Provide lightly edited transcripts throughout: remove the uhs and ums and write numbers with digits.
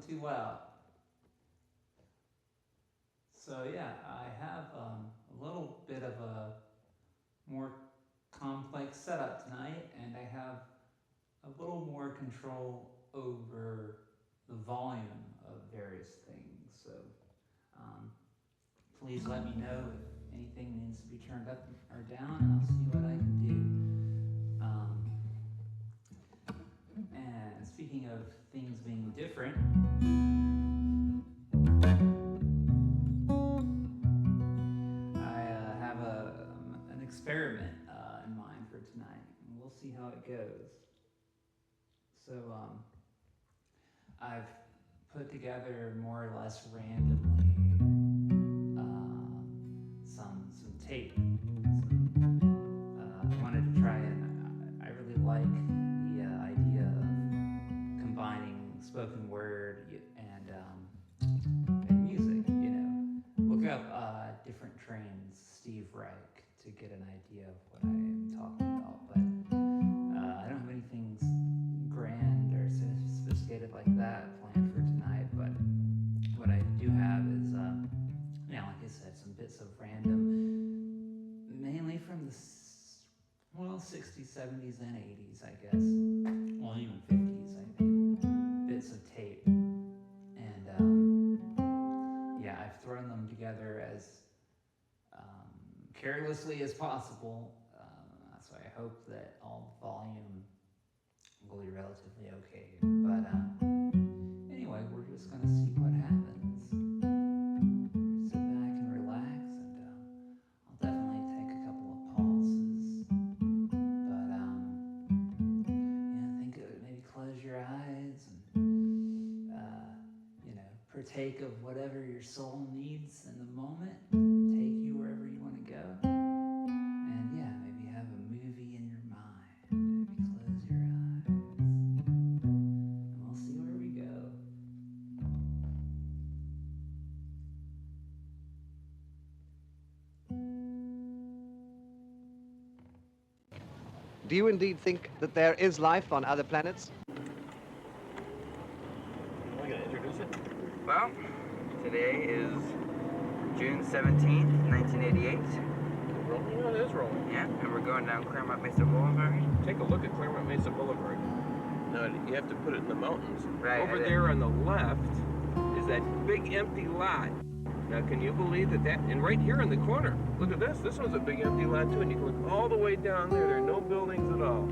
too loud. So yeah, I have a little bit of a more complex setup tonight, and I have a little more control over the volume of various things. So please let me know if anything needs to be turned up or down, and I'll see what I can do. And speaking of things being different, I have an experiment in mind for tonight, and we'll see how it goes. So I've put together more or less randomly some tape. I wanted to try, and I really like the idea of combining spoken word and music. Look up Different Trains, Steve Reich, to get an idea of what I am talking about. But I don't have anything grand or sophisticated like that planned for tonight. But what I do have is, like I said, some bits of random, mainly from the 60s, 70s, and 80s, I guess. Well, even 50s, I think. Bits of tape. And I've thrown them together as carelessly as possible. So I hope that all the volume will be relatively okay. But anyway, we're just going to see what happens. Sit back and relax, and I'll definitely take a couple of pauses. But maybe close your eyes and partake of whatever your soul needs in the moment. Take you wherever you want to go. And maybe have a movie in your mind. Maybe close your eyes. And we'll see where we go. Do you indeed think that there is life on other planets? Are we going to introduce it? Well, today is June 17th, 1988. Rolling? Yeah, it is rolling. Yeah, and we're going down Claremont Mesa Boulevard. Take a look at Claremont Mesa Boulevard. Now, you have to put it in the mountains. Right. Over there on the left is that big empty lot. Now, can you believe that and right here in the corner, look at this. This one's a big empty lot, too, and you can look all the way down there. There are no buildings at all.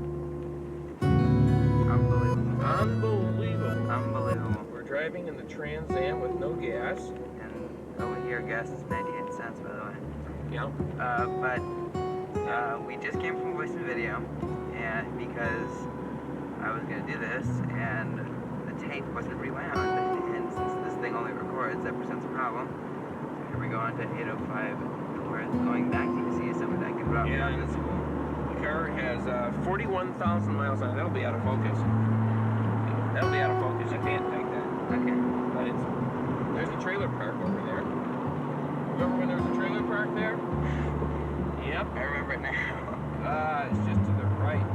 Unbelievable. Unbelievable. Unbelievable. We're driving in the Trans Am with no gas. And over here, gas is 98 cents, by the way. Yeah. But we just came from voice and video, and because I was going to do this, and the tape wasn't rewound, and since this thing only records, that presents a problem. Here we go on to 805 North, going back to Yosemite. I can drop me off at school. The car has 41,000 miles on it. That'll be out of focus. That'll be out of focus. You can't take that. Okay. But there's a trailer park over there. Remember when there was a trailer park there? Yep. I remember it now. It's just to the right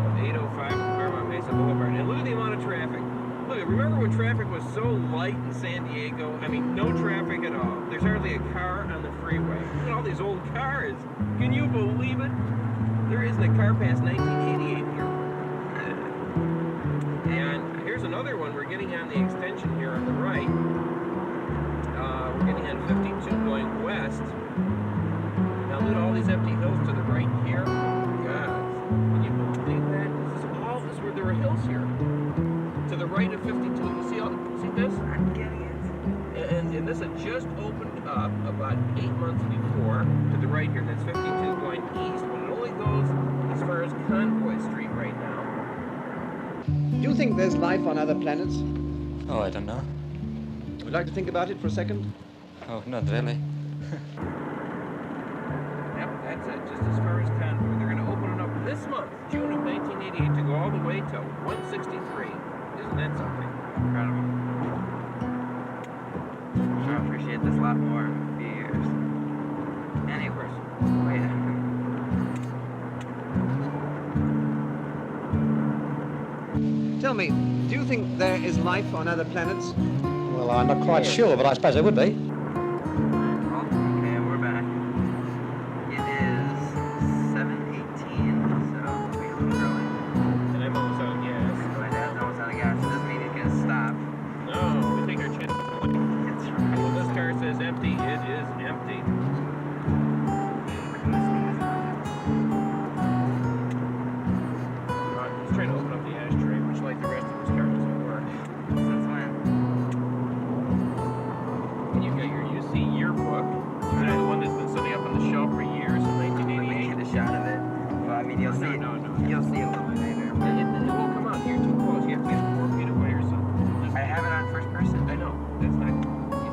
of 805 Claremont Mesa Boulevard. And look at the amount of traffic. Look, remember when traffic was so light in San Diego? I mean, no traffic at all. There's hardly a car on the freeway. Look at all these old cars. Can you believe it? There isn't a car past 1988 here. And here's another one. We're getting on the extension here on the right. We're getting on 52 going west. Now look at all these empty hills to the right here. God, can you believe that? This is where there were hills here. To the right of 52. You see this? I'm getting it. And this had just opened up about 8 months before. To the right here, that's 52 going east, but it only goes as far as Convoy Street right now. Do you think there's life on other planets? Oh, I don't know. Would you like to think about it for a second? Oh, not really. Yep, that's it, just as far as Convoy. They're going to open it up this month, June of 1988, to go all the way to 163. Isn't that something? Incredible. I'll appreciate this a lot more in a few years. Anyway, wait. Tell me, do you think there is life on other planets? Well, I'm not quite sure, but I suppose there would be. Okay, we're back. It is 7:18, so we are early. And I'm almost out of gas. My dad's almost out of gas. It doesn't mean he's gonna stop. No, we take our chance. It's right. Well, this car says empty. It is empty. Just trying to open up the ashtray, which, like the rest of this car, doesn't work. Since when? And you've got your UC yearbook, the one that's been sitting up on the shelf for years, in Let me 1988. get a shot of it. Well, I mean, you'll see. No. You'll see a little bit later. It won't come out. You're too close. You have to get 4 feet away or something. I have it on first person. I know. That's not. You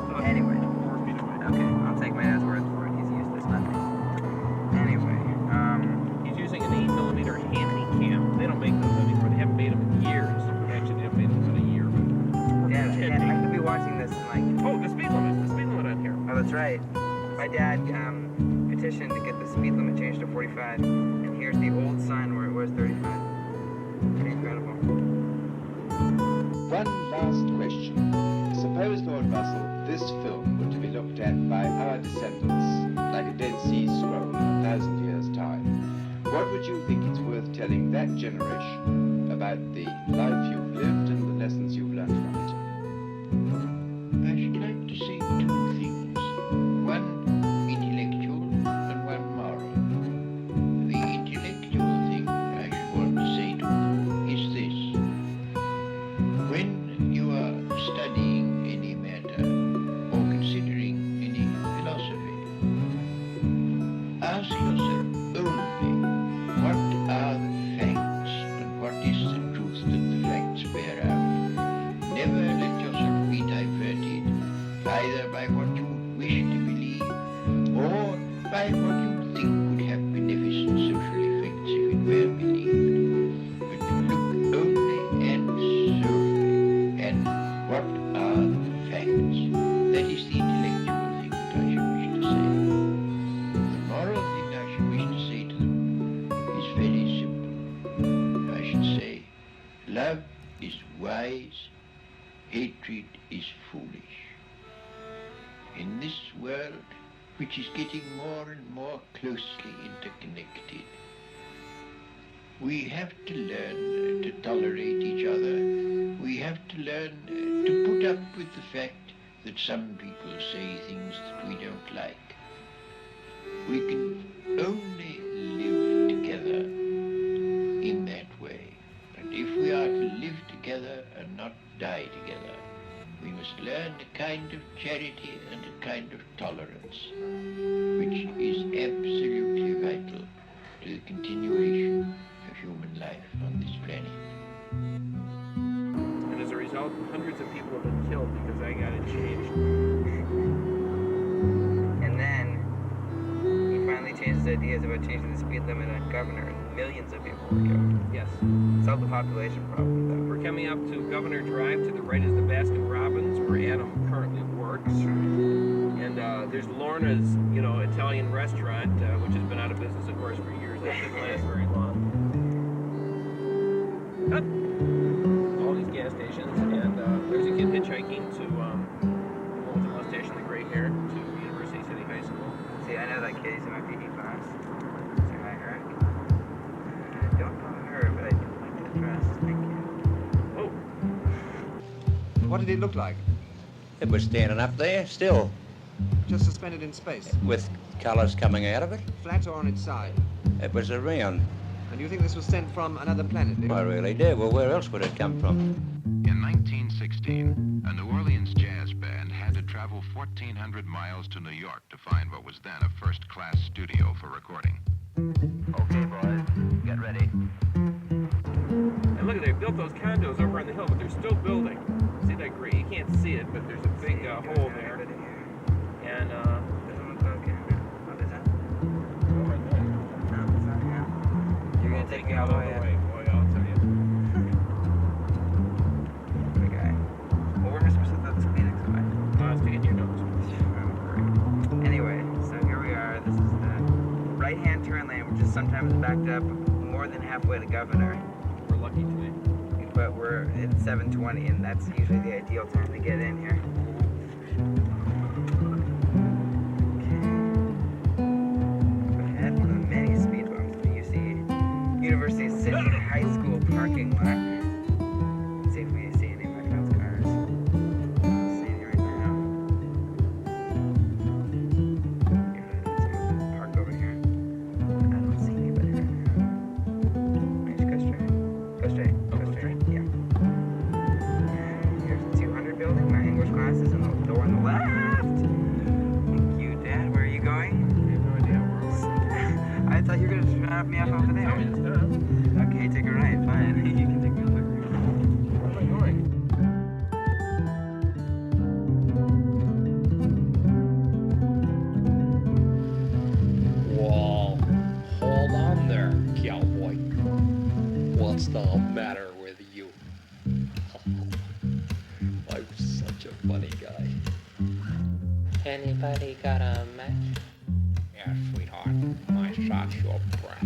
still have Anyway. 4 feet away. Okay, I'll take my dad's word for it. He's used this nothing. Anyway, He's using an 8mm handy cam. They don't make those anymore. They haven't made them in years. Actually, they haven't made them in a year. Dad, I could be watching this in like. Oh, the speed limit. The speed limit on here. Oh, that's right. My dad petitioned to get the speed limit changed to 45, and here's the old sign where it was 35. Pretty incredible. One last question. Suppose, Lord Russell, this film were to be looked at by our descendants, like a Dead Sea Scroll in 1,000 years' time. What would you think it's worth telling that generation about the life you've lived and the lessons you've learned from it? I should like to say two things. One intellectual and one moral. The intellectual thing I should want to say to them is this. When you are studying any matter or considering any philosophy, ask yourself only what are the facts and what is the truth that the facts bear out. Never let yourself be diverted either by what you would wish to believe or by what you think would have beneficent social effects if it were believed. But look only and solely at what are the facts. That is the intellectual thing that I should wish to say. The moral thing I should wish to say to them is very simple. I should say, love is wise, hatred is foolish. In this world, which is getting more and more closely interconnected, we have to learn to tolerate each other. We have to learn to put up with the fact that some people say things that we don't like. We can only live together in that way. And if we are to live together and not die together, we must learn a kind of charity and a kind of tolerance, which is absolutely vital to the continuation of human life on this planet. And as a result, hundreds of people have been killed because I got it changed. And then he finally changed his ideas about changing the speed limit on Governor, and millions of people were killed. Yes. Solved the population problem, though. We're coming up to Governor Drive. To the right is the Baskin Robbins, where Adam currently works. And there's Lorna's, Italian restaurant, which has been out of business, of course, for years. That didn't last very long. All these gas stations, and there's a kid hitchhiking to with the mustache and the gray hair to University City High School. See, I know that kid. He's in my PE class. Say hi, Eric. I don't know her, but I do like the dress. Thank you. Oh, What did it look like? It was standing up there, still, Just suspended in space? with colours coming out of it. Flat or on its side? It was around. And you think this was sent from another planet? I really did. Well, where else would it come from? In 1916, a New Orleans jazz band had to travel 1,400 miles to New York to find what was then a first-class studio for recording. Okay, boys. Get ready. and look at they built those condos over on the hill, but they're still building. See that gray? You can't see it, but there's a big hole there. And There's one broken. What is that? oh, right there. No, it's not him. You're gonna take me all the way up. Boy, I'll tell you. The guy. Well, where am I supposed to throw this Kleenex away? Stick it in your nose. Anyway, so here we are. This is the right-hand turn lane, which is sometimes backed up more than halfway to Governor. We're lucky today. but we're at 7:20, and that's usually the ideal time to get in here. Okay. Ahead, one of the many speed bumps in the UC University City High School parking lot. Let's see if we see any of those cars. I don't see any right now. Someone's parked over here. I don't see anybody right now. Just go straight. Go straight. Go straight. Yeah. Here's the 200 building. My English classes and the door on the left. Thank you, Dad. Where are you going? I have no idea where we're I thought you were going to drop me off over there. Tell me to stop. Okay, take a right. Fine. You can take me over. Where am I going? Whoa, hold on there, cowboy. What's the matter with you? I'm such a funny guy. Anybody got a match? Yeah, sweetheart. My socks your breath.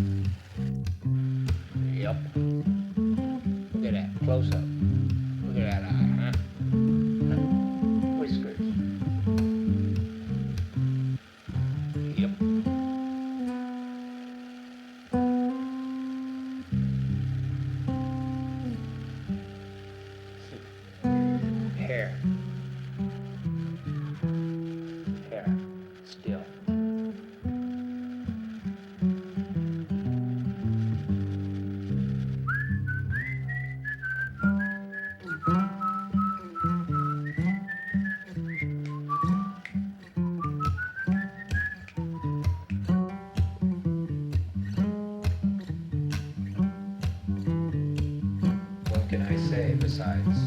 Yep. Look at that. Close up. Look at that eye, huh? Whiskers. Yep. Hair. Hair. Still. What can I say besides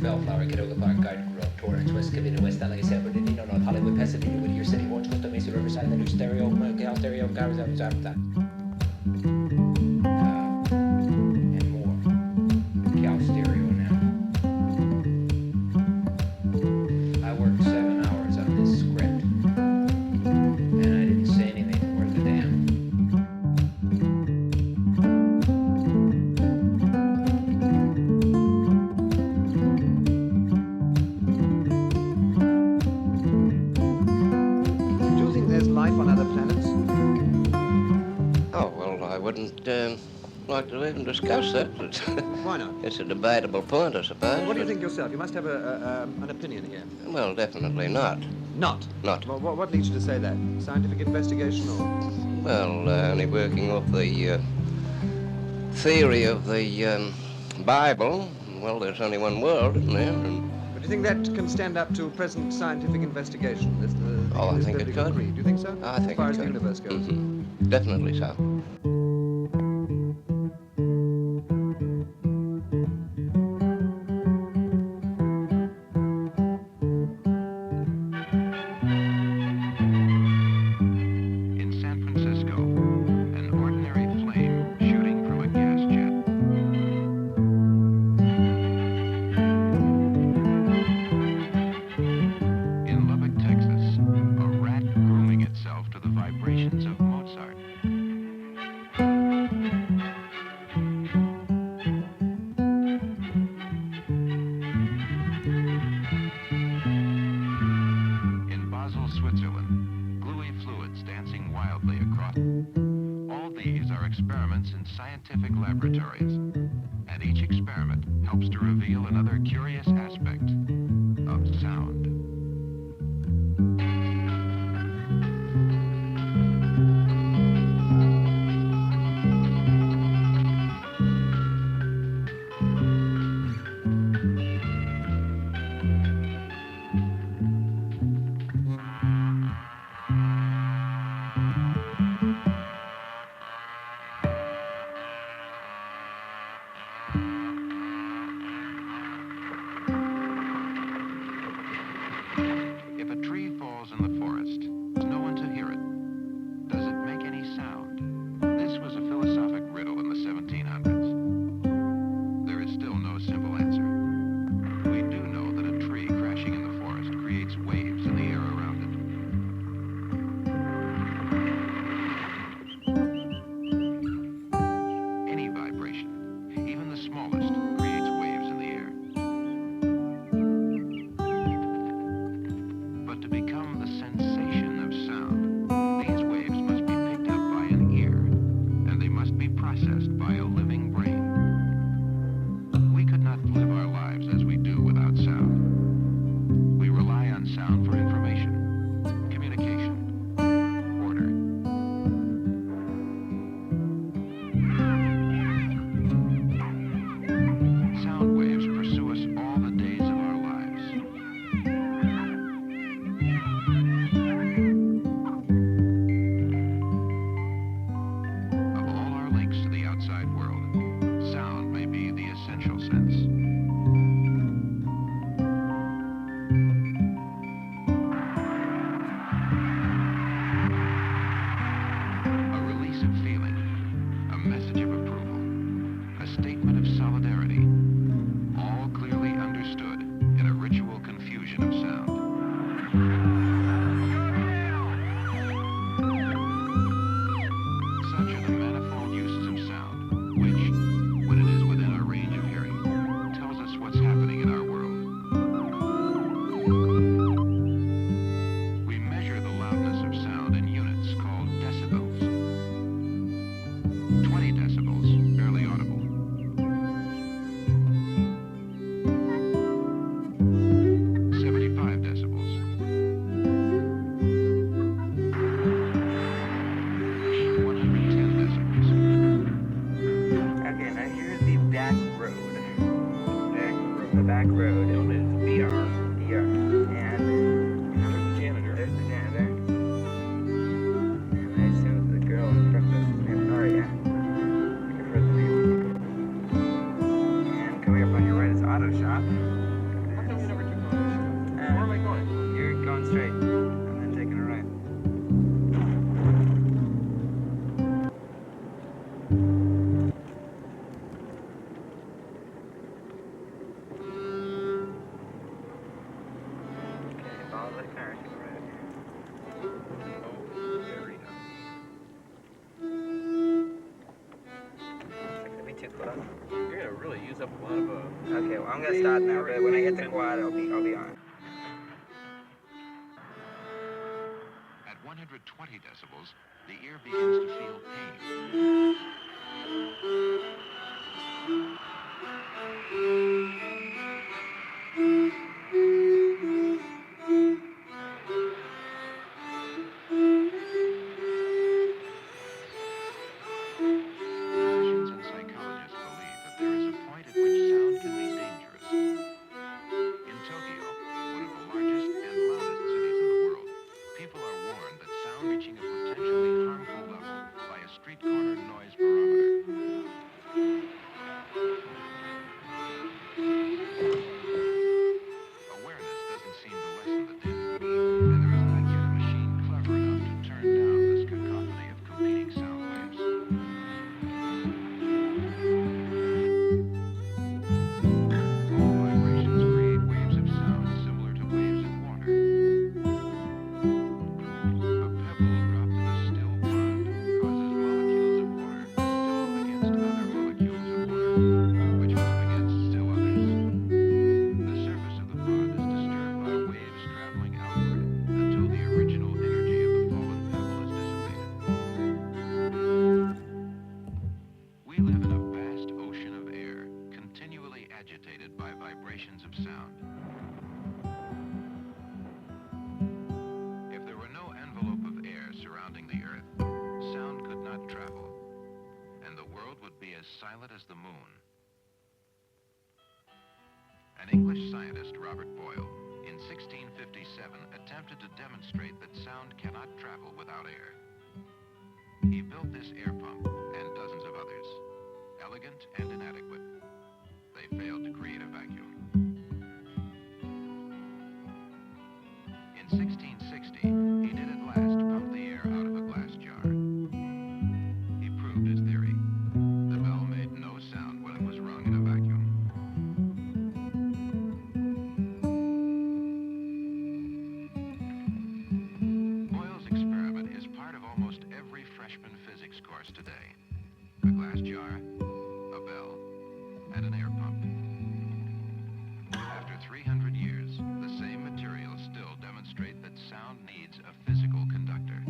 Bellflower, Canoga Park, Garden Grove, Torrance, West Covina, West LA, San Bernardino, North Hollywood, Pasadena, Whittier City, Orange, Costa Mesa, Riverside, the new stereo, Cal Stereo, Cars, and more. Cal Stereo now. I worked 7 hours on this script, and I didn't say anything worth a damn. Do you think there's life on other planets? Oh, well, I wouldn't like to even discuss that. Why not? It's a debatable point, I suppose. What do you think yourself? You must have an opinion here. Well, definitely not. Not? Not. Well, what leads you to say that? Scientific investigation or? Well, only working off the theory of the Bible. Well, there's only one world, isn't there? And But do you think that can stand up to present scientific investigation? Oh, I think it biblical could. creed. Do you think so? I think as far it as the could. universe goes. Mhm. Definitely so. In San Francisco, an ordinary flame shooting from a gas jet. In Lubbock, Texas, a rat grooming itself to the vibrations of Mozart. In Basel, Switzerland, gluey fluids dancing wildly across. All these are experiments in scientific laboratories, and each experiment helps to reveal another curious aspect of sound. Such are the manifold uses of sound, which, when it is within our range of hearing, tells us what's happening in our world. We measure the loudness of sound in units called decibels. 20 decibels, barely audible. 75 decibels. 110 decibels. Okay, now here's the back road. The back road. Known as VR. Here. And There's the janitor. there's the janitor. And I assume the girl in front of us is named Aria. Give her the name. And coming up on your right is Auto Shop. How come we never took on this? Where am I going? You're going straight and then taking a right. Okay, follow the car to the right. Oh, there we go. Is that gonna be too close? You're gonna really use up a lot of Okay, well I'm gonna stop now, but when I hit the quad, I'll be on. At 120 decibels, the ear begins to feel pain. Physicians and psychologists believe that there is a point at which sound can be dangerous. In Tokyo, one of the largest and loudest cities in the world, people are warned that sound reaching a potentially harmful level by a street corner noise barometer. Awareness doesn't seem to lessen the din, and there is not yet a machine clever enough to turn down this cacophony of competing sound waves. All vibrations create waves of sound similar to waves in water. A pebble dropped in a still pond causes molecules of water to move against other molecules of water, which move against still others. The surface of the pond is disturbed by waves traveling outward until the original energy of the fallen pebble is dissipated. We live in a vast ocean of air, continually agitated by vibrations of sound. If there were no envelope of air surrounding the Earth, sound could not travel, and the world would be as silent as the moon. An English scientist, Robert Boyle, in 1657 attempted to demonstrate that sound cannot travel without air. He built this air pump and dozens of others, elegant and inadequate. They failed to create a vacuum. In 1660, he did at last pump the air out of a glass jar. He proved his theory. The bell made no sound when it was rung in a vacuum. Boyle's experiment is part of almost every freshman physics course today. A glass jar, a bell, and an air pump. After 300 years, the same materials still demonstrate that sound needs a physical conductor.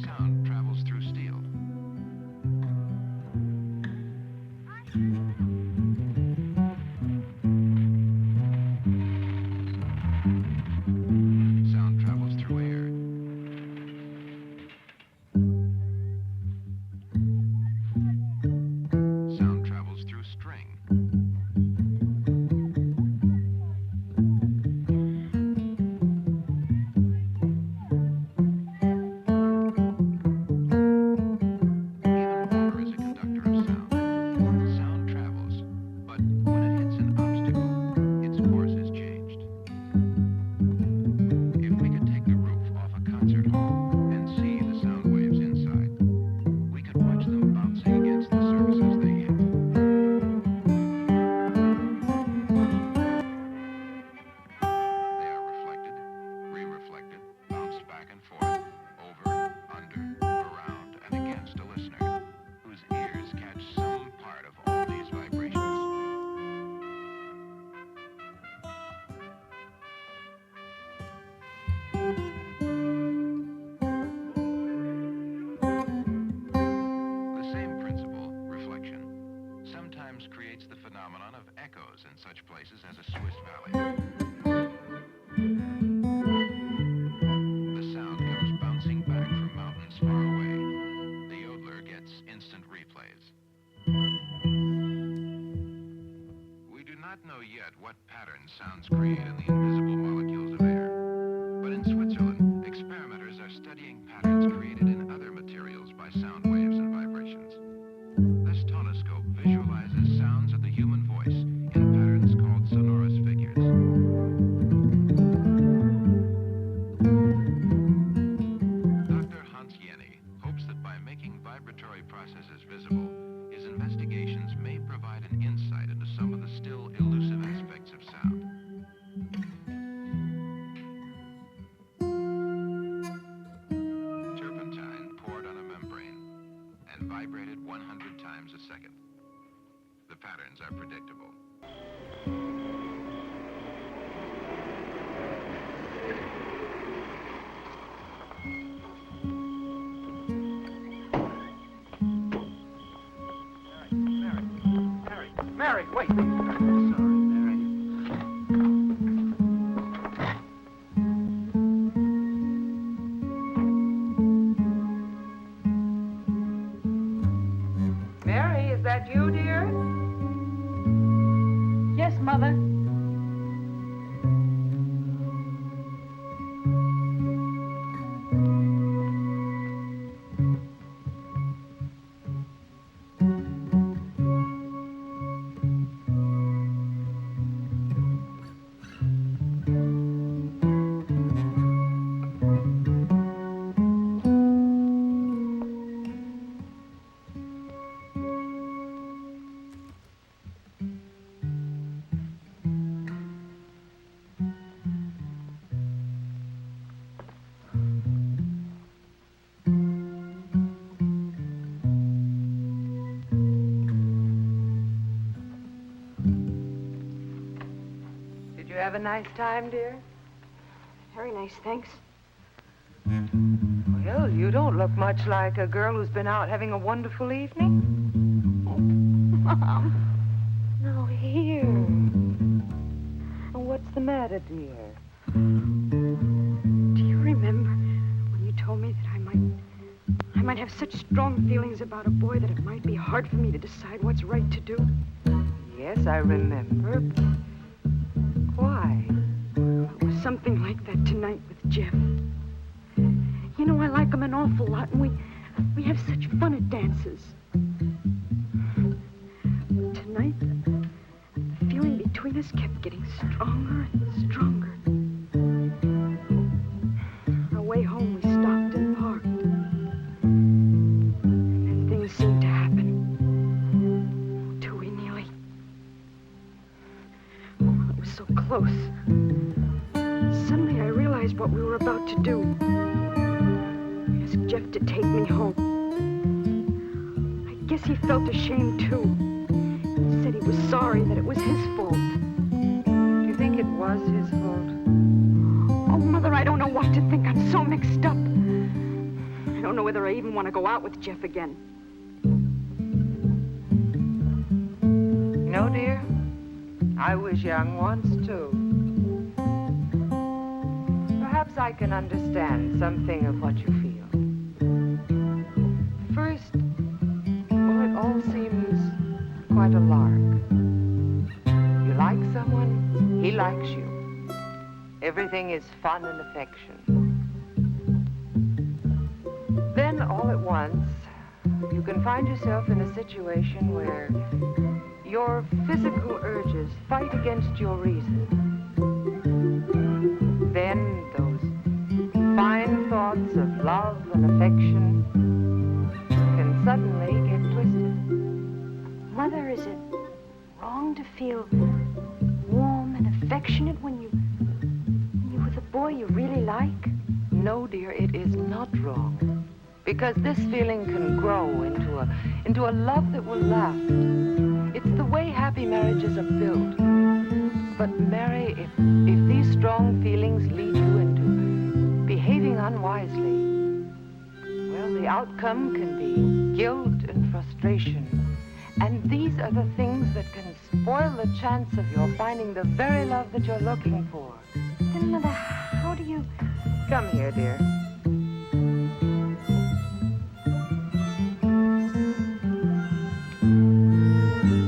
Sound travels through steel. sometimes creates the phenomenon of echoes in such places as a Swiss valley. The sound comes bouncing back from mountains far away. The yodeler gets instant replays. We do not know yet what patterns sounds create in the invisible molecules of air. But in Switzerland, experimenters are studying patterns created in other materials by sound waves and vibrations. This tonoscope visualizes sounds of the human voice in patterns called sonorous figures. Dr. Hans Jenny hopes that by making vibratory processes visible, his investigations may provide an insight into some of the still elusive aspects of sound. Turpentine poured on a membrane and vibrated 100 times a second. The patterns are predictable. Mary, wait. I'm sorry, Mary. Mary, is that you, dear? Yes, Mother. Did you have a nice time, dear? Very nice, thanks. Well, you don't look much like a girl who's been out having a wonderful evening. Mom. Now, here. What's the matter, dear? Do you remember when you told me that I might have such strong feelings about a boy that it might be hard for me to decide what's right to do? Yes, I remember. Why? It was something like that tonight with Jeff. You know, I like him an awful lot, and we have such fun at dances. But tonight, the feeling between us kept getting stronger and stronger. On our way home, we stopped and parked. And then things seemed to happen. Till we nearly... Oh, it was so close. Suddenly I realized what we were about to do. I asked Jeff to take me home. I guess he felt ashamed too. He said he was sorry, that it was his fault. Do you think it was his fault? Oh, Mother, I don't know what to think. I'm so mixed up. I don't know whether I even want to go out with Jeff again. You know, dear, I was young once too. Perhaps I can understand something of what you feel. First, well, it all seems quite a lark. You like someone, he likes you. Everything is fun and affection. Then, all at once, you can find yourself in a situation where your physical urges fight against your reason. Then those fine thoughts of love and affection can suddenly get twisted. Mother, is it wrong to feel warm and affectionate when you're with a boy you really like? No, dear, it is not wrong. Because this feeling can grow into a love that will last. It's the way happy marriages are built. But Mary, if these strong feelings lead you into behaving unwisely, well, the outcome can be guilt and frustration And these are the things that can spoil the chance of your finding the very love that you're looking for. Then, Mother, how do you... Come here, dear.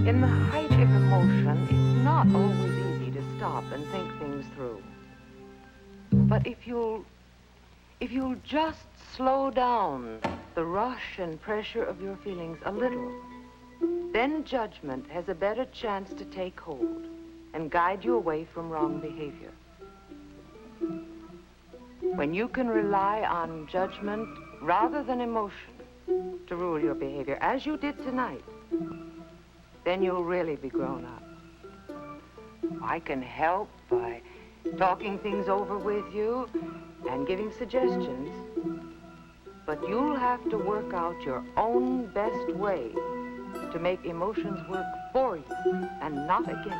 In the height of emotion, it's not always easy to stop and think things through. But if you'll just slow down the rush and pressure of your feelings a little, then judgment has a better chance to take hold and guide you away from wrong behavior. When you can rely on judgment rather than emotion to rule your behavior, as you did tonight, then you'll really be grown up. I can help by talking things over with you and giving suggestions, but you'll have to work out your own best way to make emotions work for you and not against you.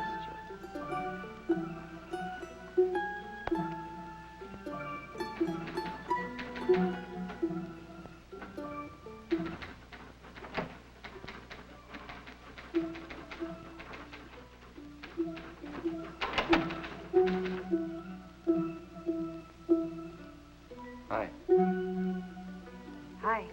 Hi. Hi.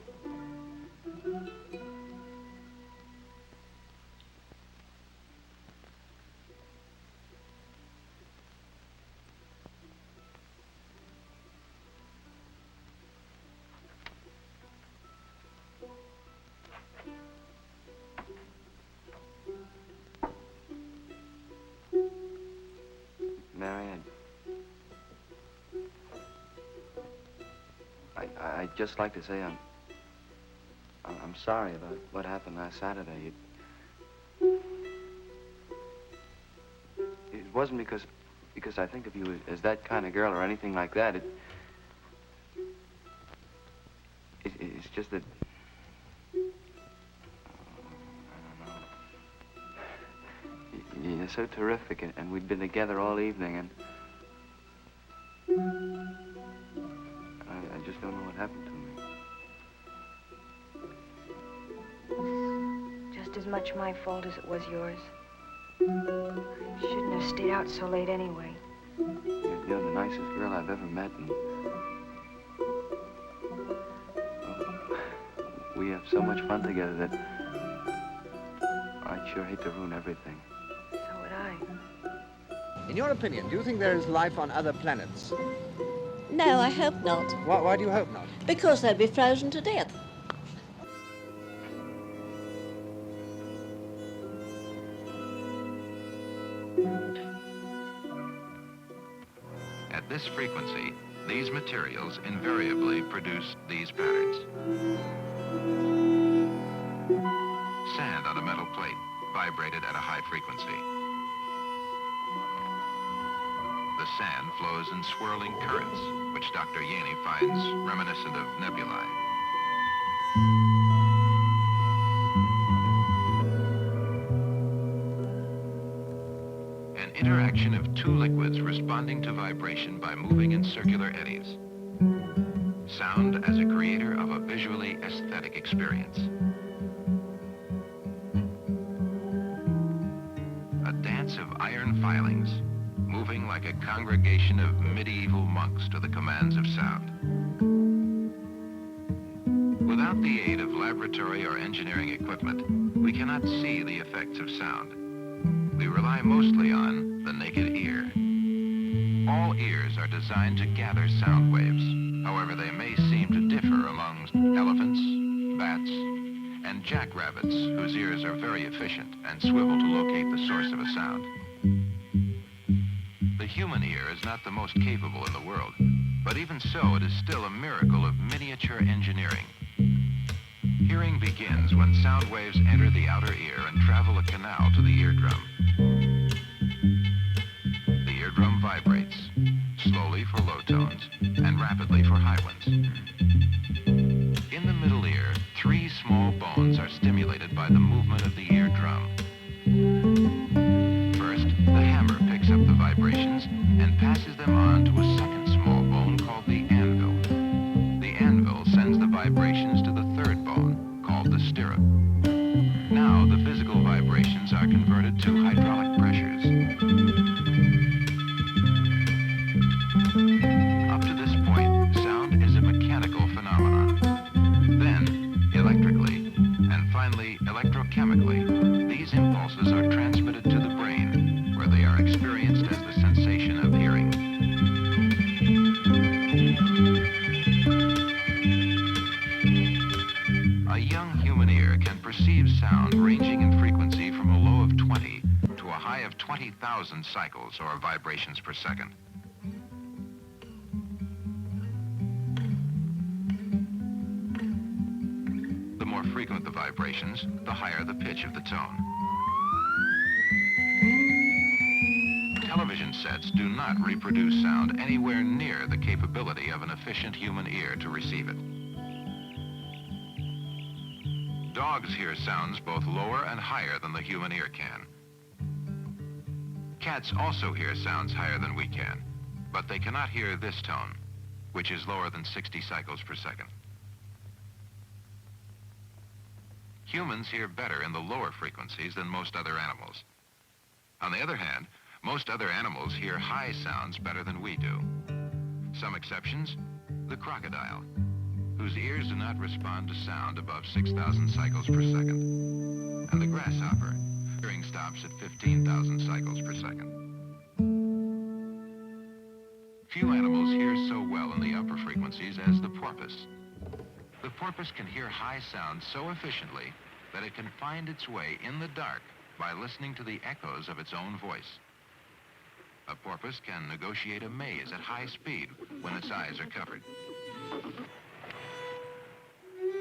Marianne. I'd just like to say I'm sorry about what happened last Saturday. It wasn't because I think of you as that kind of girl or anything like that. It's just that I don't know. You're so terrific, and we'd been together all evening, and I just don't know what happened to me. Just as much my fault as it was yours. I shouldn't have stayed out so late anyway. You're the nicest girl I've ever met, and we have so much fun together that I'd sure hate to ruin everything. So would I. In your opinion, do you think there is life on other planets? No, I hope not. Why do you hope not? Because they'll be frozen to death. At this frequency, these materials invariably produce these patterns. Sand on a metal plate, vibrated at a high frequency. The sand flows in swirling currents, which Dr. Yaney finds reminiscent of nebulae. An interaction of two liquids responding to vibration by moving in circular eddies. Sound as a creator of a visually aesthetic experience. A dance of iron filings, moving like a congregation of medieval monks to the commands of sound. Without the aid of laboratory or engineering equipment, we cannot see the effects of sound. We rely mostly on the naked ear. All ears are designed to gather sound waves. However, they may seem to differ among elephants, bats, and jackrabbits, whose ears are very efficient and swivel to locate the source of a sound. The human ear is not the most capable in the world, but even so, it is still a miracle of miniature engineering. Hearing begins when sound waves enter the outer ear and travel a canal to the eardrum. The eardrum vibrates, slowly for low tones and rapidly for high ones. In the middle ear, 3 small bones are stimulated by the movement of the eardrum. First, the hammer picks up the vibrations and passes them on to a second small bone called the anvil. The anvil sends the vibrations to the third bone, called the stirrup. Now the physical responded to hydraulic pressures. Up to this point, sound is a mechanical phenomenon. Then, electrically, and finally, electrochemically, these impulses are transmitted to the brain, where they are experienced as the sensation of hearing. A young human ear can perceive sound ranging in frequency from a low of 20 to a high of 20,000 cycles or vibrations per second. The more frequent the vibrations, the higher the pitch of the tone. Television sets do not reproduce sound anywhere near the capability of an efficient human ear to receive it. Dogs hear sounds both lower and higher than the human ear can. Cats also hear sounds higher than we can, but they cannot hear this tone, which is lower than 60 cycles per second. Humans hear better in the lower frequencies than most other animals. On the other hand, most other animals hear high sounds better than we do. Some exceptions: the crocodile, whose ears do not respond to sound above 6,000 cycles per second, and the grasshopper, hearing stops at 15,000 cycles per second. Few animals hear so well in the upper frequencies as the porpoise. The porpoise can hear high sounds so efficiently that it can find its way in the dark by listening to the echoes of its own voice. A porpoise can negotiate a maze at high speed when its eyes are covered.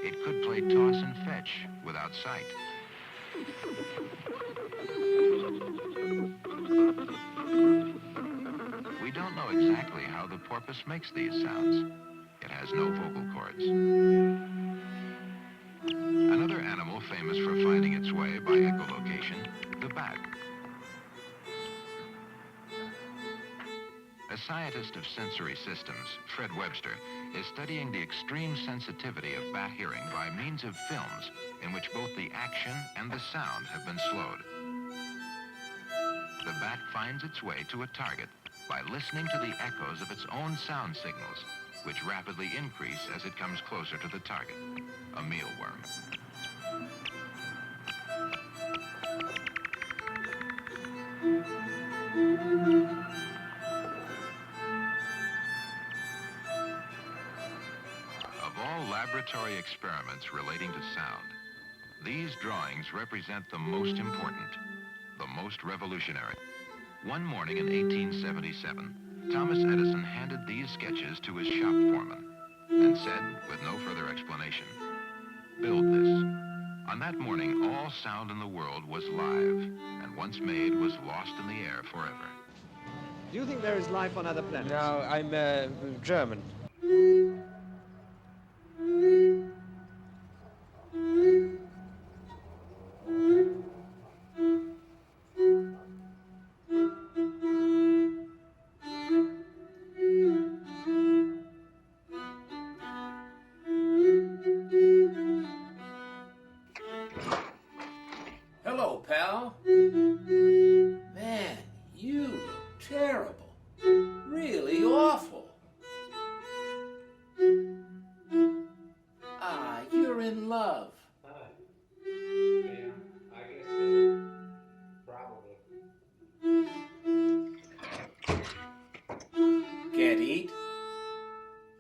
It could play toss and fetch without sight. We don't know exactly how the porpoise makes these sounds. It has no vocal cords. Another animal famous for finding its way by echolocation, the bat. A scientist of sensory systems, Fred Webster, is studying the extreme sensitivity of bat hearing by means of films in which both the action and the sound have been slowed. The bat finds its way to a target by listening to the echoes of its own sound signals, which rapidly increase as it comes closer to the target, a mealworm. Of all laboratory experiments relating to sound, these drawings represent the most important, the most revolutionary. One morning in 1877, Thomas Edison handed these sketches to his shop foreman and said, with no further explanation, "Build this." On that morning, all sound in the world was live, and once made was lost in the air forever. Do you think there is life on other planets? No, I'm German. Hello, pal. Man, you look terrible. Really awful. Ah, you're in love. Yeah, I guess so. Probably. Can't eat?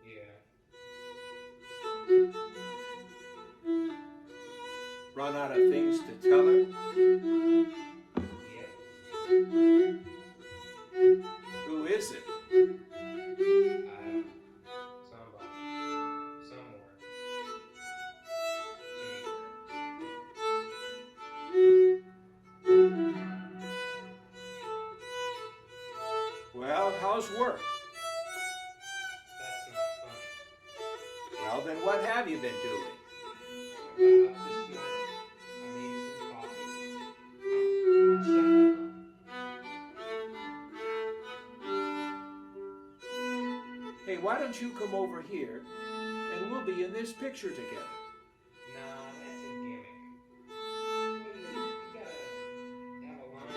Yeah. Run out of things to tell her? Yeah. Who is it? Somebody. Somewhere. Well, how's work? That's not funny. Well, then what have you been doing? This morning, I made some coffee. Hey, why don't you come over here and we'll be in this picture together? Nah, that's a gimmick. You gotta have a line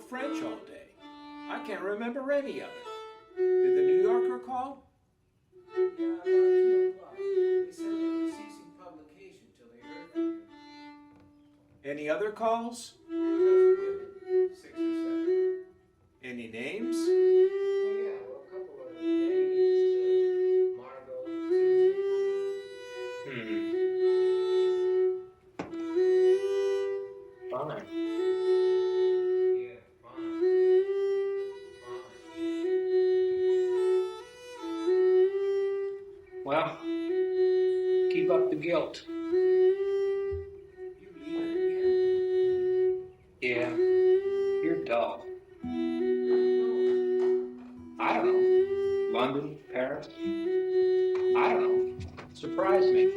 spoke French all day. I can't remember any of it. Did the New Yorker call? Yeah, about 2 o'clock. They said they were ceasing publication till they heard from you. Any other calls? Just women, 6 or 7. Any names? Oh yeah, well, a couple of names, Margot, Susie. Fine. Yeah, fine. Well, keep up the guilt. You leaving again? Yeah, you're dull. I don't know. London, Paris? I don't know. Surprise me.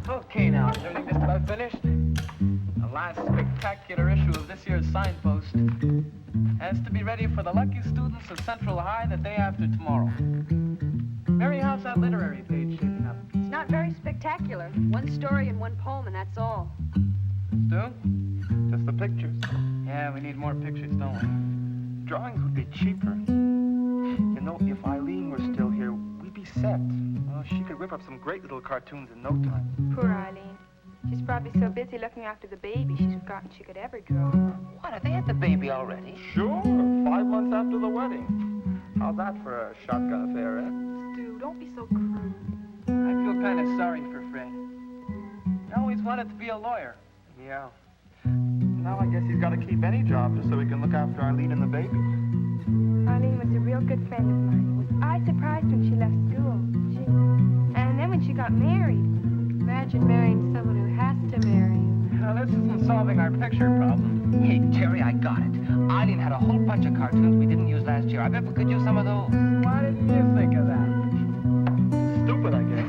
Okay now, is everything just about finished? The last spectacular issue of this year's Signpost has to be ready for the lucky students of Central High the day after tomorrow. Mary, how's that literary page shaping up? It's not very spectacular. One story and one poem, and that's all. Stu? Just the pictures. Yeah, we need more pictures, don't we? Drawings would be cheaper. You know, if Eileen were still here, we'd be set. Oh, she could whip up some great little cartoons in no time. Poor Eileen. She's probably so busy looking after the baby, she's forgotten she could ever draw. What, have they had the baby already? Sure, 5 months after the wedding. How's that for a shotgun affair, eh? Stu, don't be so crude. I feel kind of sorry for Fred. He always wanted to be a lawyer. Yeah. Now I guess he's got to keep any job just so he can look after Eileen and the baby. Eileen was a real good friend of mine. Was I surprised when she left school? And then when she got married. Imagine marrying someone who has to marry you. Now, this isn't solving our picture problem. Hey, Jerry, I got it. Eileen had a whole bunch of cartoons we didn't use last year. I bet we could use some of those. Why didn't you think of that? Stupid, I guess.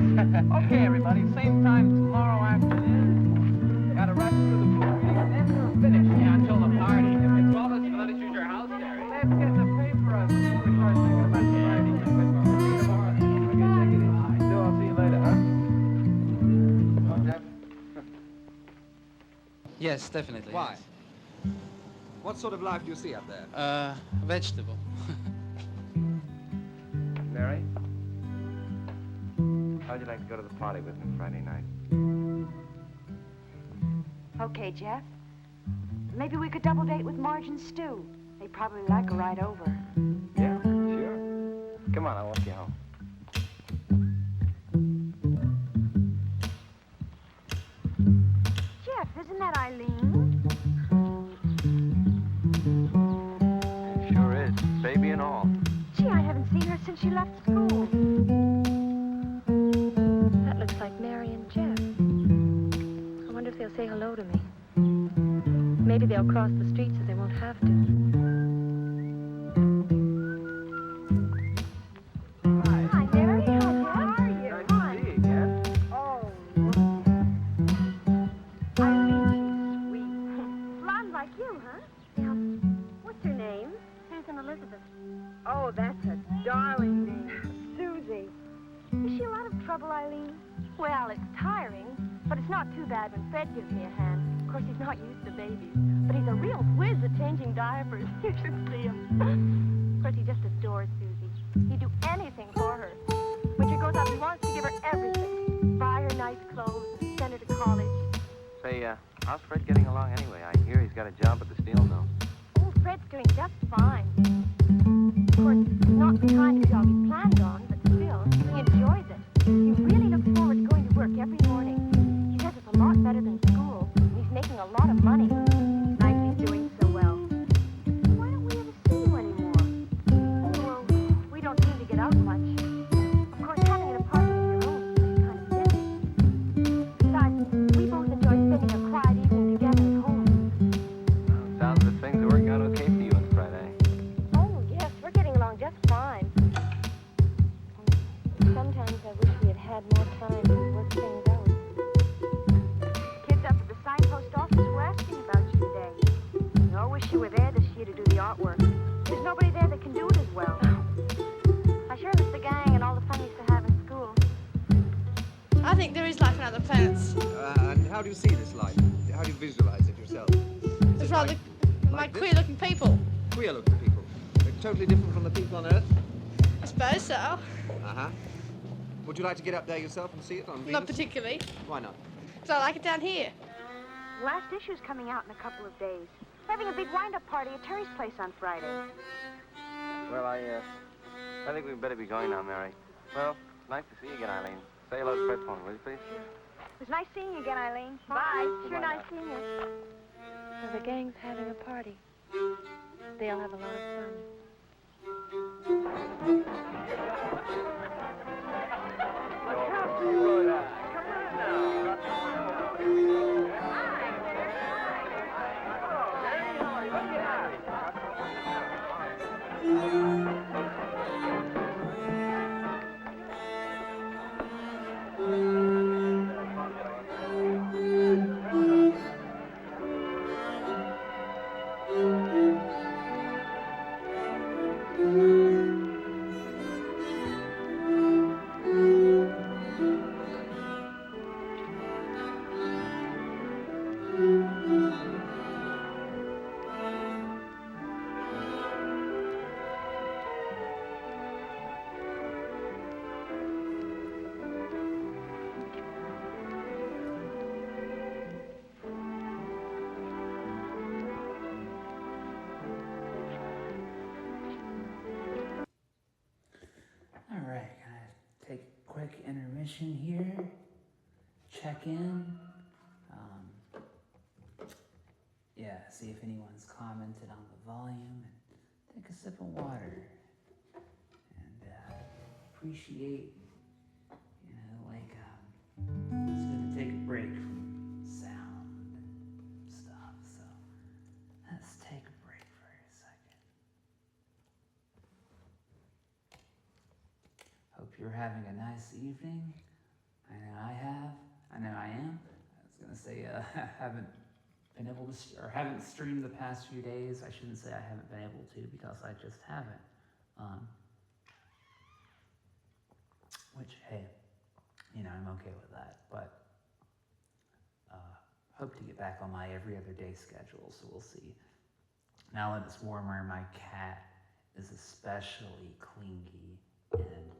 Okay, everybody, same time tomorrow afternoon. Gotta rush through the movie, and then we're finished. Yeah, until the party. If it's well, let's let us use your house, Jerry. Let's get the paper up before we start thinking about the party. See you tomorrow. Okay, take it easy. Stu, I'll see you later, huh? Yes, definitely. Why? What sort of life do you see up there? Vegetable. Mary? How'd you like to go to the party with me Friday night? Okay, Jeff. Maybe we could double date with Marge and Stu. They'd probably like a ride over. Yeah, sure. Come on, I'll walk you home. Jeff, isn't that Eileen? It sure is, baby and all. Gee, I haven't seen her since she left school. That looks like Mary and Jeff. I wonder if they'll say hello to me. Maybe they'll cross the street so they won't have to. Hi, Mary. How are you? Nice to see you again. Oh, Eileen, she's sweet. Blonde like you, huh? Yeah. What's her name? Susan Elizabeth. Oh, that's a darling name. Susie. Is she a lot of trouble, Eileen? Well, it's tiring, but it's not too bad when Fred gives me a hand. Of course, he's not used to babies, but he's a real whiz at changing diapers. You should see him. Of course, he just adores Susie. He'd do anything for her. When she grows up, he wants to give her everything. Buy her nice clothes, send her to college. Say, how's Fred getting along anyway? I hear he's got a job at the steel mill. Oh, Fred's doing just fine. Of course, it's not the kind of job he planned on, but still, he enjoys it. He really looks forward to going to work every morning. He says it's a lot better than school, and he's making a lot of money. It's nice he's doing so well. Why don't we ever see you anymore? Well, we don't seem to get out much. Of course, having an apartment of your own is kind of busy. Besides, we both enjoy spending a quiet evening together at home. Sounds as if things are working out okay for you and Fred, eh? Oh, yes, we're getting along just fine. Sometimes I wish we had had more time to work things out. Kids up at the signpost office were asking about you today. They all wish you were there this year to do the artwork. There's nobody there that can do it as well. I sure miss the gang and all the fun we used to have in school. I think there is life on other planets. And how do you see this life? How do you visualize it yourself? It's rather like queer-looking people. Queer-looking people? They're totally different from the people on Earth? I suppose so. Uh-huh. Would you like to get up there yourself and see it on Venus? Not particularly. Why not? Because I like it down here. The last issue's coming out in a couple of days. We're having a big wind-up party at Terry's place on Friday. Well, I think we'd better be going now, Mary. Well, nice to see you again, Eileen. Say hello to Fred for me, will you, please? It was nice seeing you again, Eileen. Bye. Sure nice seeing you. So the gang's having a party. They'll have a lot of fun. Intermission here, check in, yeah, see if anyone's commented on the volume, and take a sip of water, and appreciate, you know, like, it's good to take a break from sound and stuff, so let's take a break for a second. Hope you're having a nice evening. I know I am. I was gonna say, haven't been able to, or haven't streamed the past few days. I shouldn't say I haven't been able to, because I just haven't. Which, hey, you know, I'm okay with that, but hope to get back on my every other day schedule, so we'll see. Now that it's warmer, my cat is especially clingy, and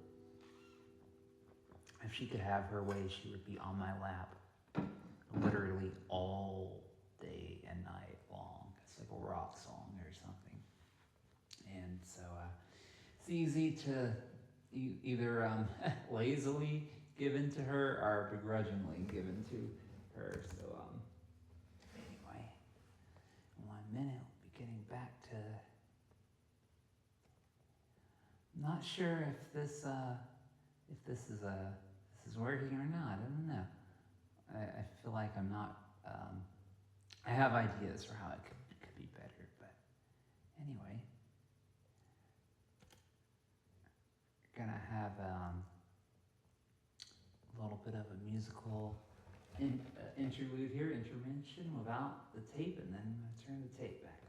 if she could have her way, she would be on my lap literally all day and night long. It's like a rock song or something. And so it's easy to either lazily give in to her or begrudgingly give in to her. So anyway, in 1 minute we'll be getting back to, I'm not sure if this is working or not. I don't know. I feel like I'm not, I have ideas for how it could be better, but anyway. We're gonna have a little bit of a musical interlude here, intervention without the tape, and then turn the tape back on.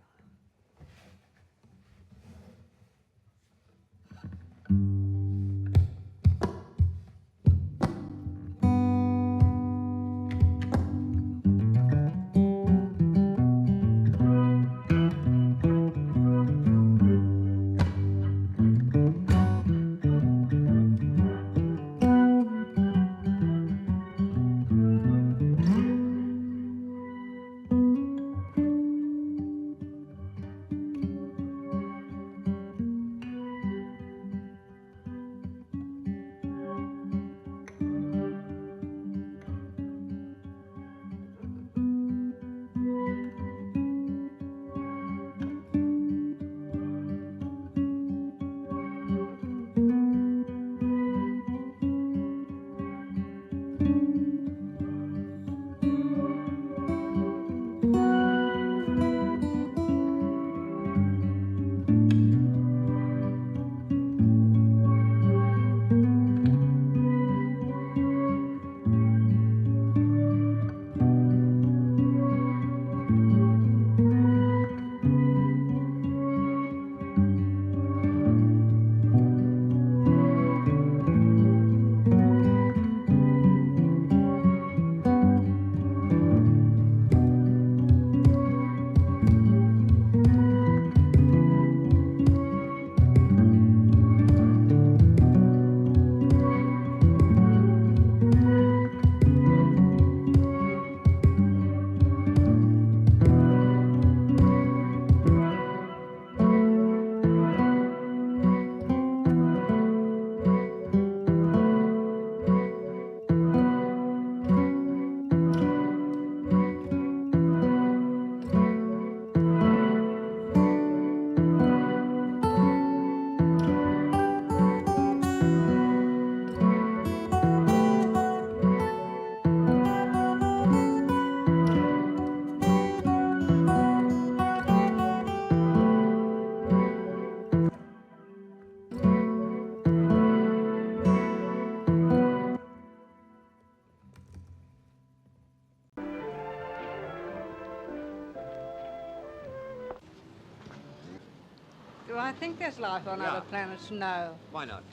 Do I think there's life on other planets? No. Why not?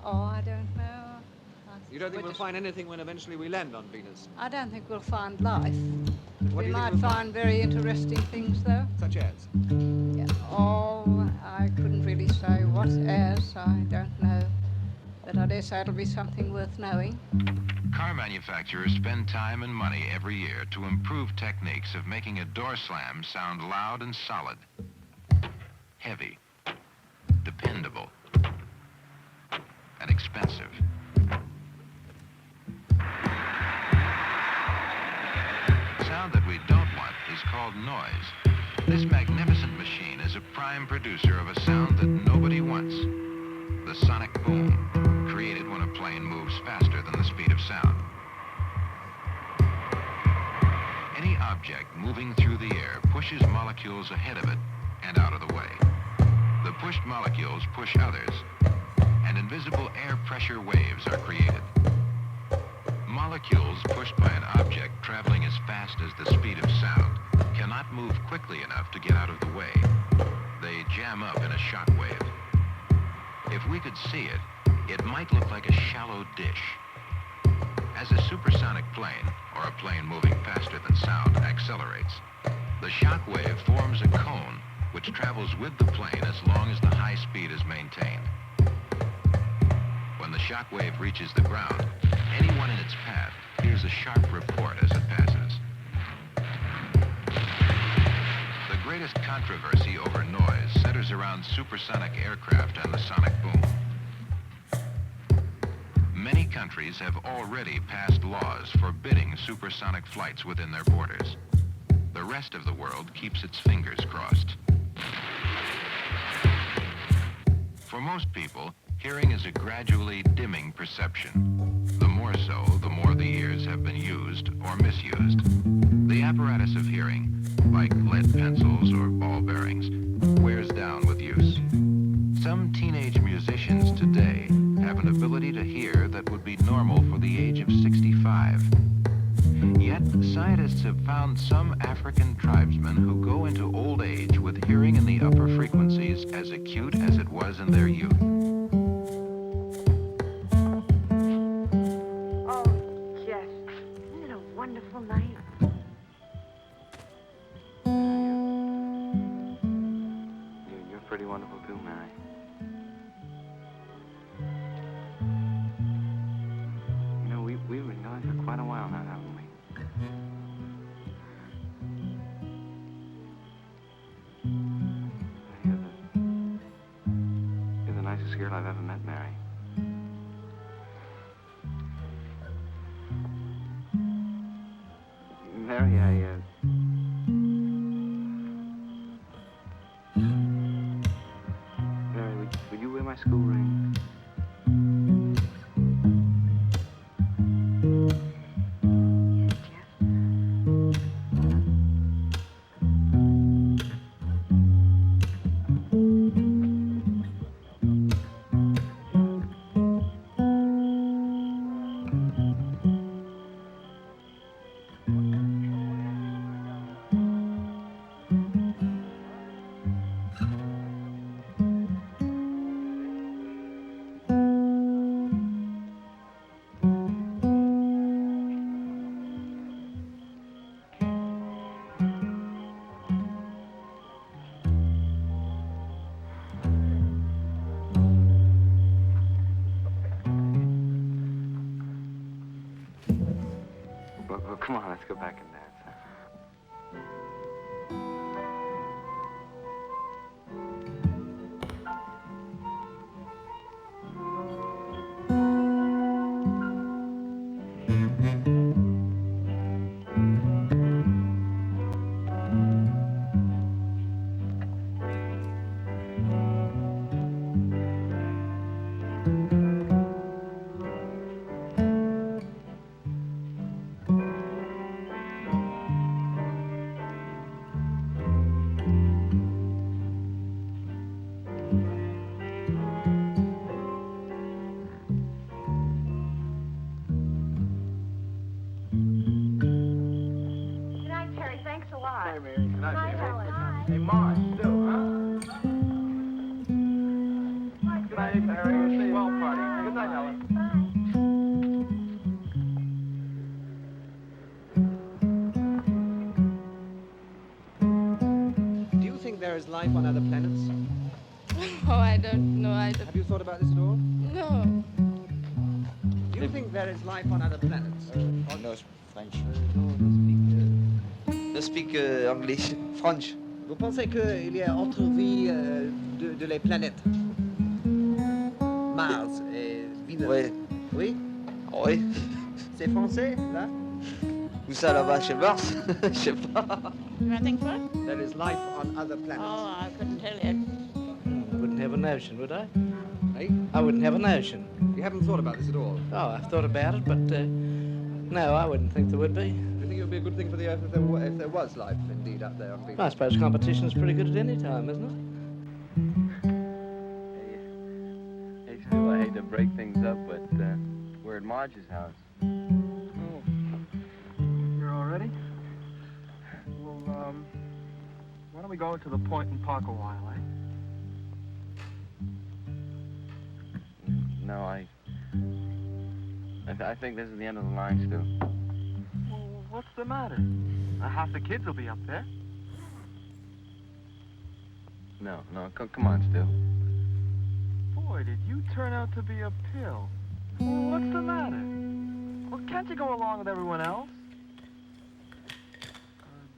Oh, I don't know. You don't think we'll find anything when eventually we land on Venus? I don't think we'll find life. What do We you think might we'll find very interesting things, though. Such as? Yeah. Oh, I couldn't really say what as. I don't know. But I dare say it'll be something worth knowing. Car manufacturers spend time and money every year to improve techniques of making a door slam sound loud and solid, heavy, dependable, and expensive. Sound that we don't want is called noise. This magnificent machine is a prime producer of a sound that nobody wants. The sonic boom, created when a plane moves faster than the speed of sound. Any object moving through the air pushes molecules ahead of it and out of the way. The pushed molecules push others, and invisible air pressure waves are created. Molecules pushed by an object traveling as fast as the speed of sound cannot move quickly enough to get out of the way. They jam up in a shock wave. If we could see it, it might look like a shallow dish. As a supersonic plane, or a plane moving faster than sound, accelerates, the shock wave forms a cone which travels with the plane as long as the high speed is maintained. When the shock wave reaches the ground, anyone in its path hears a sharp report as it passes. The greatest controversy over noise centers around supersonic aircraft and the sonic boom. Many countries have already passed laws forbidding supersonic flights within their borders. The rest of the world keeps its fingers crossed. For most people, hearing is a gradually dimming perception. The more so, the more the ears have been used or misused. The apparatus of hearing, like lead pencils or ball bearings, wears down with use. Some teenage musicians today have an ability to hear that would be normal for the age of 65. Yet, scientists have found some African tribesmen who go into old age with hearing in the upper frequencies as acute as it was in their youth. Oh, Jeff, isn't it a wonderful night? You're pretty wonderful too, Mary. You know, we've been going for quite a while now, haven't we? You're the nicest girl I've ever met, Mary. Mary, Mary, would you wear my school ring? Well, come on, let's go back and dance. Good night, Terry. Thanks a lot. Hey, Mary. Good night, Night, Mary. Helen. Hey, Marge, still, huh? there is life on other planets? Oh, I don't know. Have you thought about this at all? No. Do you think there is life on other planets? No French. No speak English, French. Vous pensez qu'il y a autre vie de les planètes? Mars et Vénus. Oui. Oui? Oui. C'est français, là? Où ça là-bas, chez Mars? Je sais pas. Nothing for? There is life on other planets. Oh, I couldn't tell you. I wouldn't have a notion, would I? Eh? I wouldn't have a notion. You haven't thought about this at all? Oh, I've thought about it, but no, I wouldn't think there would be. Do you think it would be a good thing for the Earth if there was life indeed up there on Venus? I suppose competition is pretty good at any time, isn't it? Hey, Stu, I hate to break things up, but we're at Marge's house. Oh. You're all ready? Well, why don't we go to the point and park a while, eh? No, I think this is the end of the line, Stu. Well, what's the matter? Half the kids will be up there. No, come on, Stu. Boy, did you turn out to be a pill. Well, what's the matter? Well, can't you go along with everyone else?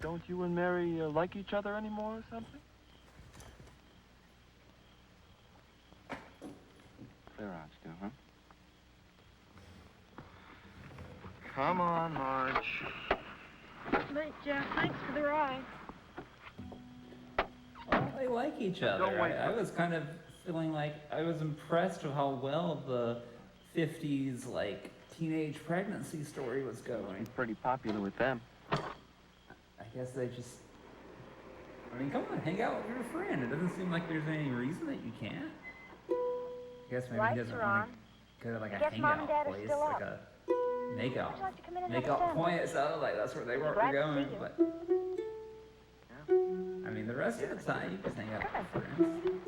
Don't you and Mary like each other anymore or something? Clear out, Stu, huh? Come on, Marge. Night, Jeff. Thanks for the ride. Well, they like each other. Don't wait. I was kind of feeling like I was impressed with how well the 50s, like, teenage pregnancy story was going. He's pretty popular with them. I guess they just... I mean, come on, hang out with your friend. It doesn't seem like there's any reason that you can't. I guess maybe he doesn't want to go to, like, a Guess Mom and hangout Dad are place, still like up. a makeout. Would you like to come in and have a Makeout sandwich? point, it sounded like that's where they were Glad to going, see you. but... I mean, the rest of the time, you just hang out with your friends.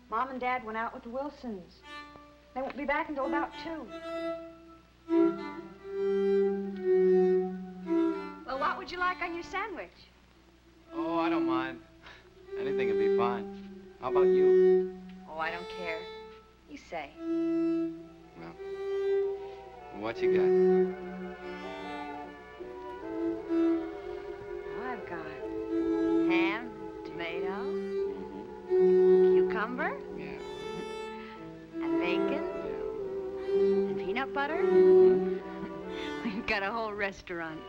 Mom and Dad went out with the Wilsons. They won't be back until about 2. Well, what would you like on your sandwich? Oh, I don't mind. Anything would be fine. How about you? Oh, I don't care. You say. Well, what you got? I've got ham, tomato, cucumber, and bacon, and peanut butter. We've got a whole restaurant.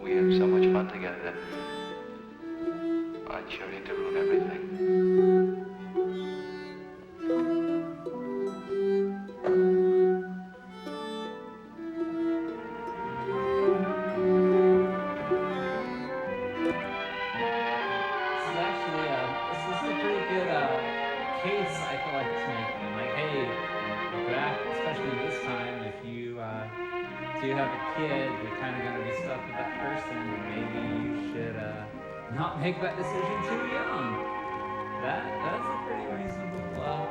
We had so much fun together. I'd sure hate to ruin everything. Case I feel like it's making. Like, hey, back, especially this time, if you do have a kid, you're kind of going to be stuck with that person. Maybe you should not make that decision too young. That's a pretty reasonable.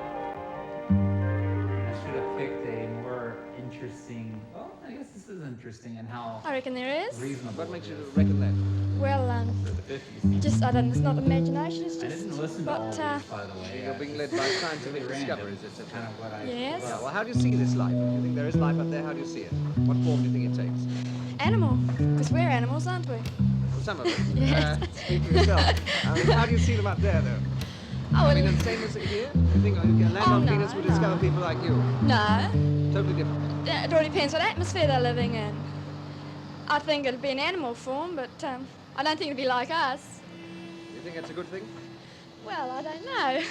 I should have picked a more interesting. Well, I guess this is interesting and how I reckon there is. reasonable. What makes it you is reckon that? Well, for the 50s. just, I don't know, it's not imagination, it's just I didn't listen to all what, these, by the way. You're being led by scientific discoveries, etc. Kind of what I Yes. Yeah, well, how do you see this life? Do you think there is life up there? How do you see it? What form do you think it takes? animal, because we're animals, aren't we? Well, some of us. Yes. Speak for yourself. I mean, how do you see them up there, though? Oh, I mean, the same as here? You think land on no, Venus would discover people like you? No. Totally different. It all depends what atmosphere they're living in. I think it'd be an animal form, but I don't think it'd be like us. You think that's a good thing? Well, I don't know.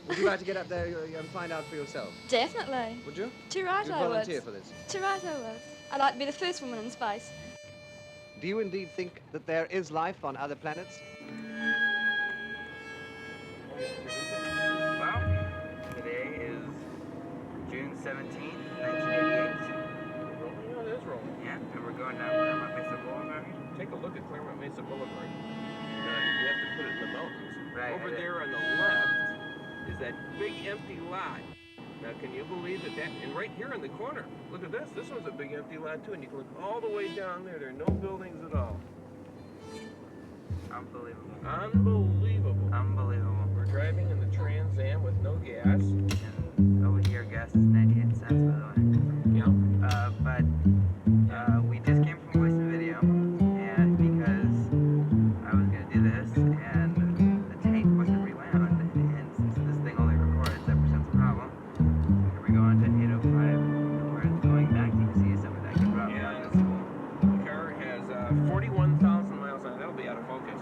Would you like to get up there and find out for yourself? Definitely. Would you? Too right, You'd I would. volunteer for this? Too right, I would. I'd like to be the first woman in space. Do you indeed think that there is life on other planets? Well, today is June 17th, 1988. Yeah, it is rolling. Yeah, and we're going down Claremont Mesa Boulevard. Take a look at Claremont Mesa Boulevard. You have to put it in the mountains. Right. Over there on the left is that big empty lot. Now, can you believe that and right here in the corner, look at this. This one's a big empty lot, too, and you can look all the way down there. There are no buildings at all. Unbelievable. Unbelievable. Unbelievable. We're driving in the Trans Am with no gas. And over here, gas is 98 cents, by the way. Yeah. But we just came from Voice and Video, and because I was going to do this, and the tape wasn't rewound, and since this thing only records, that presents a problem. Here we go on to 805, where it's going back. You can see some of that good route. Yeah, the car has 41,000 miles on it. That'll be out of focus.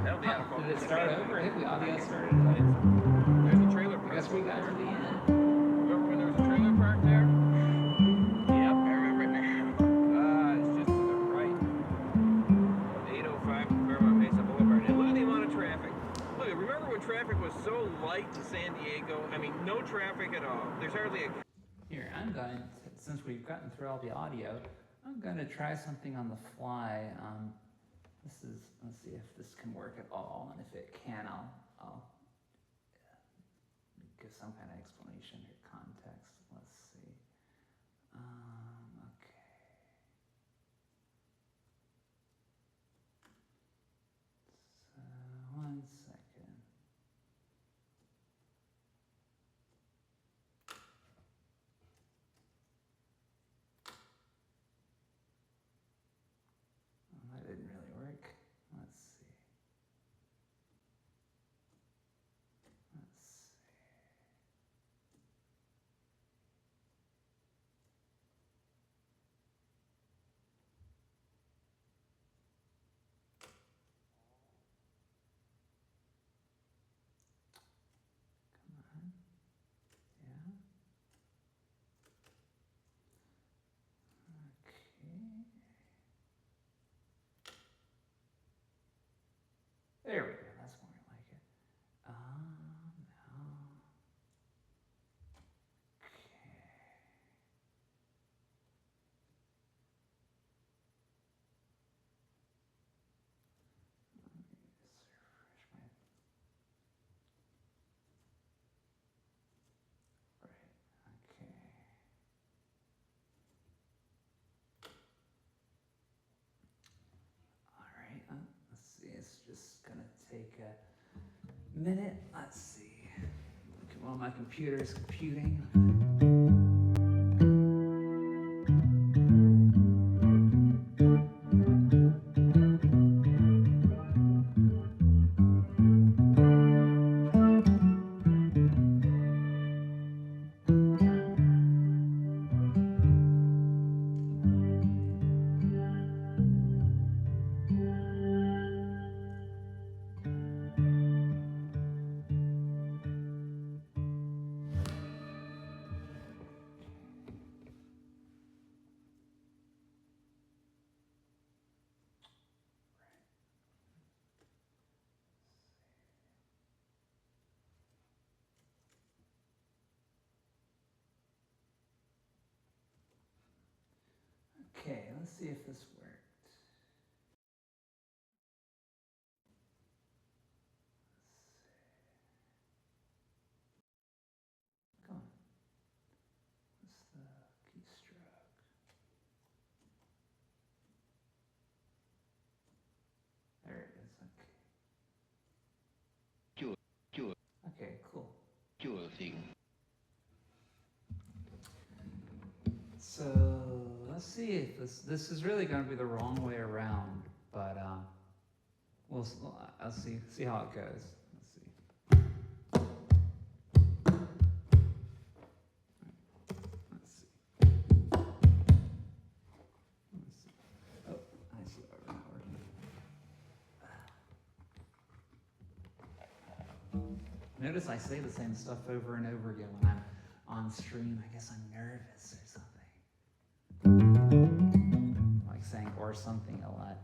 That'll be out of focus. Did it start over? I think the audio started. There's a trailer park. I guess we got to the end. Remember when there was a trailer park there? Yep, I remember now. It's just to the right. 805 Claremont Mesa Boulevard. And look at the amount of traffic. Look, remember when traffic was so light in San Diego? I mean, no traffic at all. There's hardly a... Here, I'm going to, since we've gotten through all the audio, I'm going to try something on the fly. Let's see if this can work at all, and if it can, I'll give some kind of explanation or context. Let's see. Okay. So, 1 second. That didn't really work. Let's see. There we go. That's more like it. No. Okay. Let me just refresh my. Right. Okay. All right. Let's see. It's just gonna take a minute. Let's see. Look at while my computer's computing. Okay, let's see if this worked. Come on. What's the... think? So let's see if this is really going to be the wrong way around, but I'll see how it goes. Let's see. Let's see. Oh, I see why we're not working. Notice I say the same stuff over and over again when I'm on stream. I guess I'm nervous or something. Like saying or something a lot.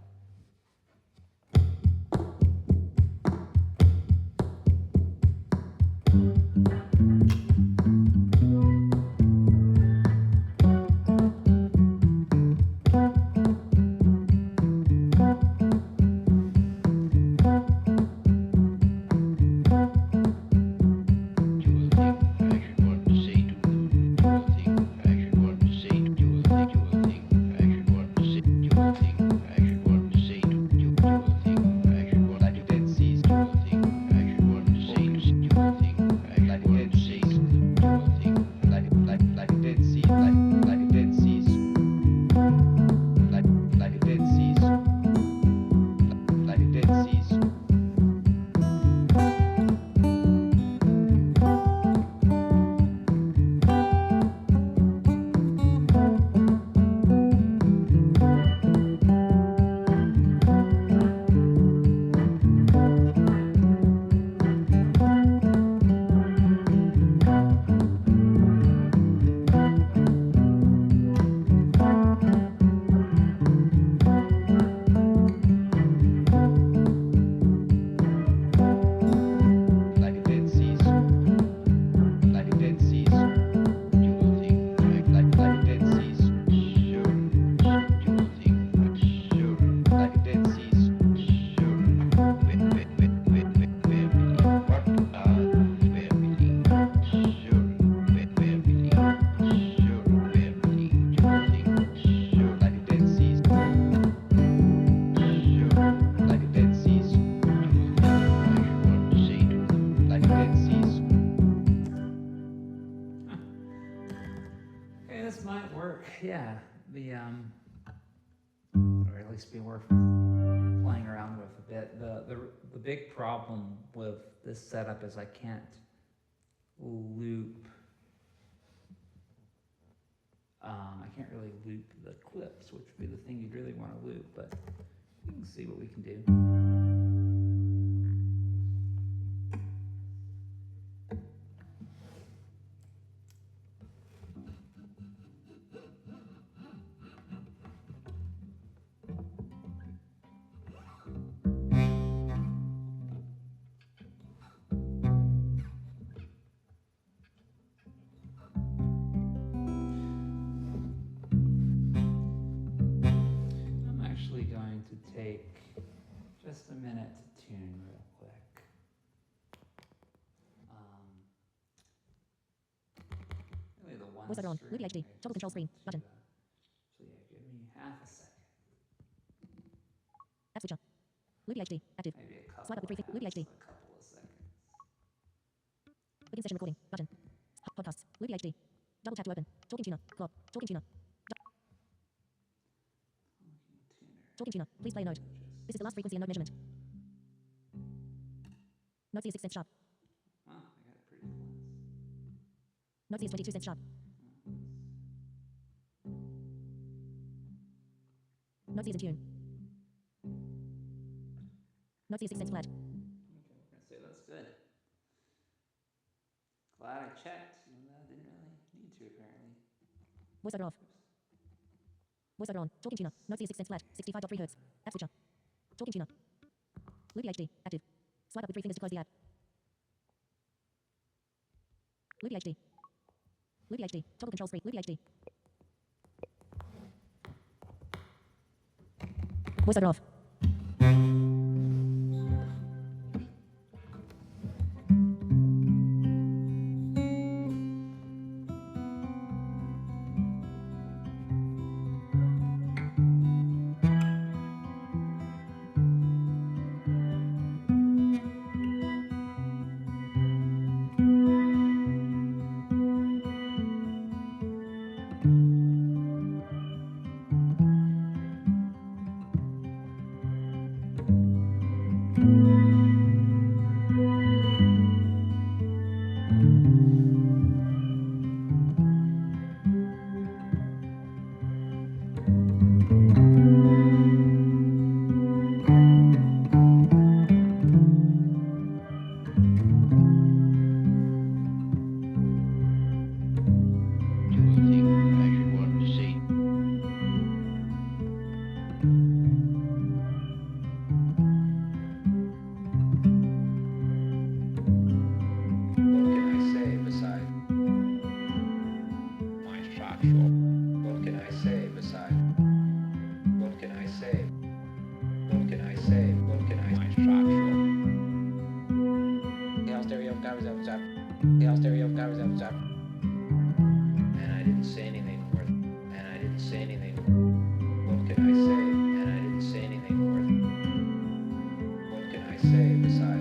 Yeah, or at least be worth playing around with a bit. The big problem with this setup is I can't loop. I can't really loop the clips, which would be the thing you'd really want to loop, but we can see what we can do. Take just a minute to tune real quick. Really the one Voice on. Movie HD. Toggle control screen. Button. So yeah, give me half a second. App switcher. Movie HD. Active. Maybe a couple. Swipe up with 3 feet. Movie HD. A couple of seconds. Begin session recording. Button. Podcasts. Movie HD. Double tap to open. Talking tuner. Club. Talking tuner. Talking tuner. Please play a note. This is the last frequency and note measurement. Note C is 6 cents sharp. Oh, I got it pretty close. Note C is 22 cents sharp. Note C is in tune. Note C is 6 cents flat. Okay, we're gonna say that's good. Glad I checked, even though I didn't really need to apparently. Voiceover off. Voiceover on. Talking tuner. Note C is 6 cents flat. 65.3 hertz. App switcher. Talking tuner. Movie HD. Active. Swipe up with 3 fingers to close the app. Movie HD. Movie HD. Toggle control screen. Movie HD. Voiceover off.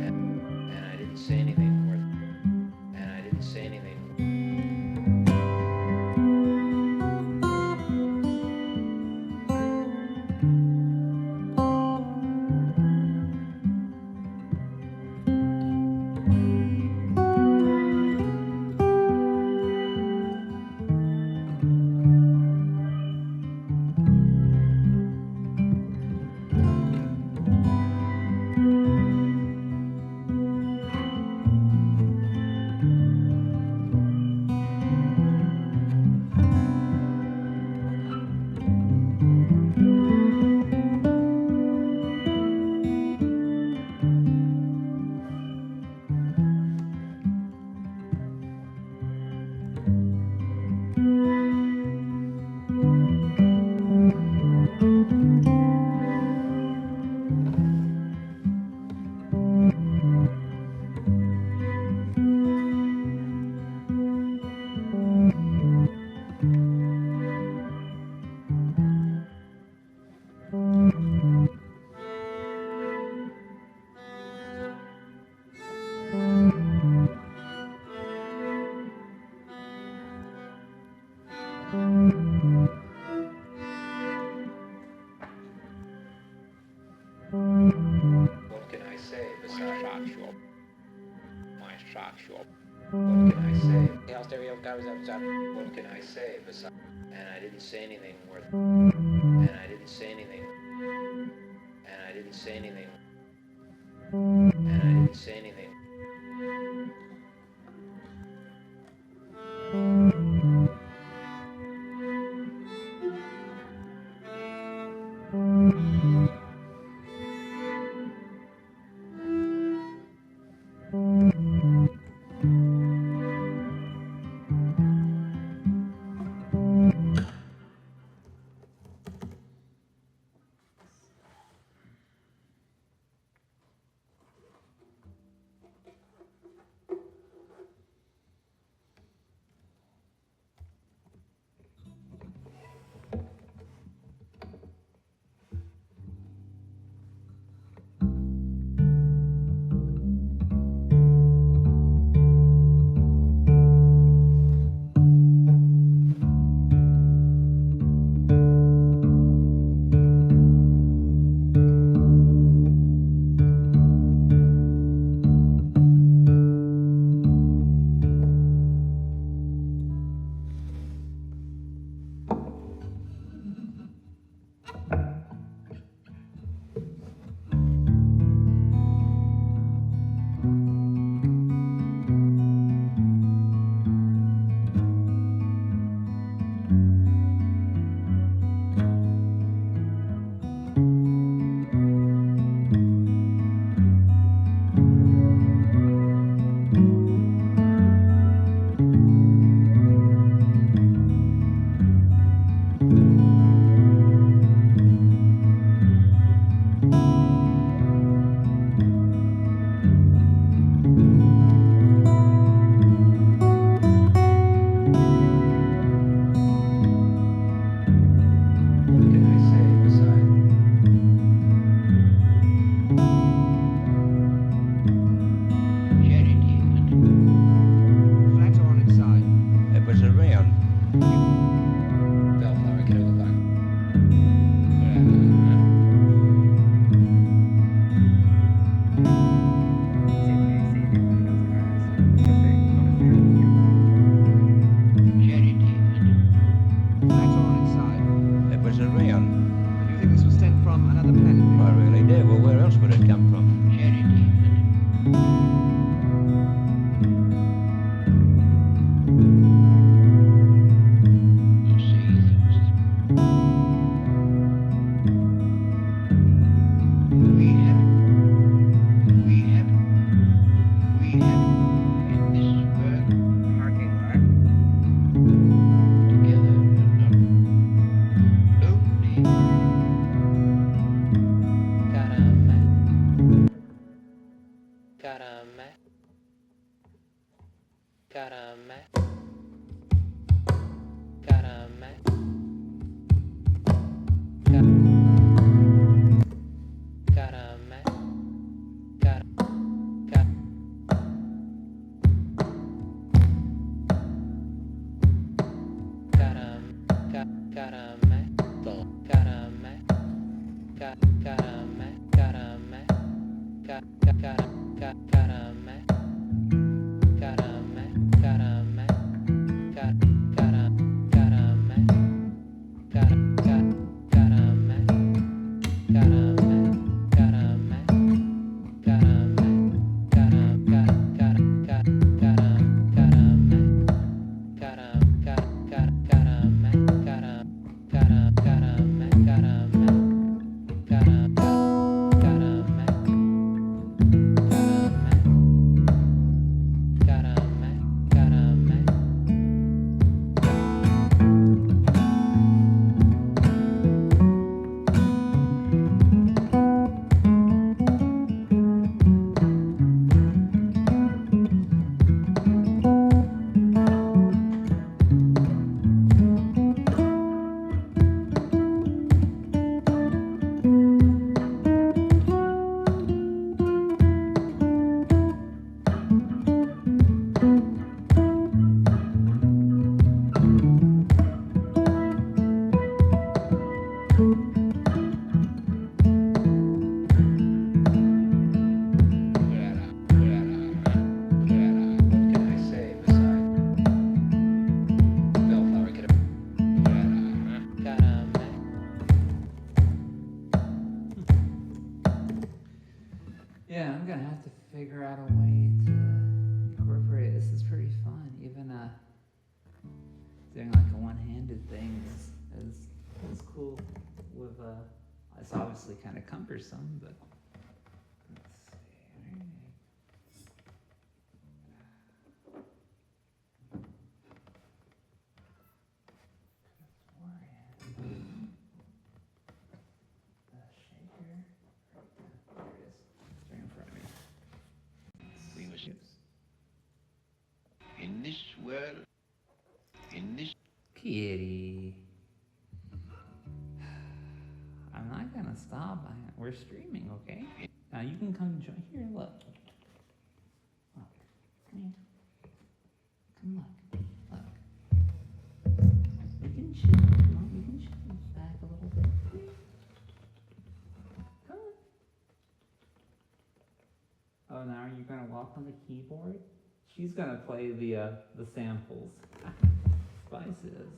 and I didn't say anything worth, and I didn't say anything. What can I say besides my shock shop? What can I say? The house stereo goes outside. What can I say besides? And I didn't say anything worth. And I didn't say anything. And I didn't say anything. And I didn't say anything. Yeah, I'm gonna have to figure out a way to incorporate it. This is pretty fun. Even doing like a one-handed thing is cool. With it's obviously kind of cumbersome, but let's see. In this world, in this... Kitty. I'm not gonna stop. We're streaming, okay? Now you can come join. Here, look. Look. Come here. Come look. Look. We can chill. Come on, we can chill back a little bit. Come on. Oh, now are you gonna walk on the keyboard? She's gonna play the samples. Spices.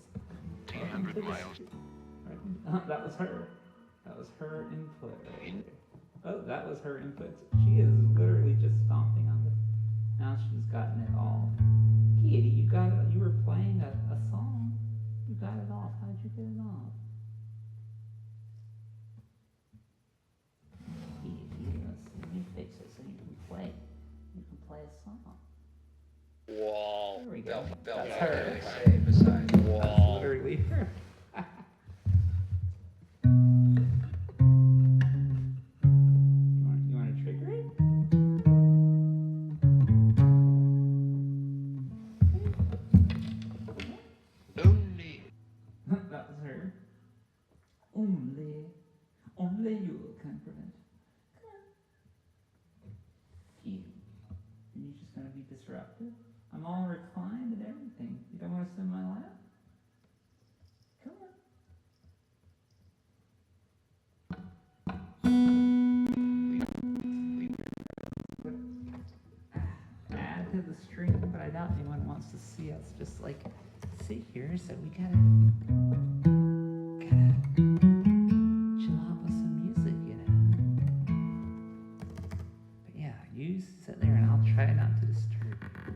1,800 miles. That was her. That was her input. Right there. Oh, that was her input. She is literally just stomping on the. Now she's gotten it all. Kitty, you got it. You were playing a song. You got it off. How'd you get it off? Kitty, let me fix it so you can play. You can play a song. Wall. There we go. That's That's her. her. What can I say besides wall? That's literally her. You want to trigger it? Only. That was her. Only you can prevent. You. You're just gonna be disruptive. I'm all reclined and everything. You don't want to sit in my lap? Come on. Add to the stream, but I doubt anyone wants to see us just like sit here, so we gotta chill out with some music, you know. But yeah, you sit there and I'll try not to disturb you.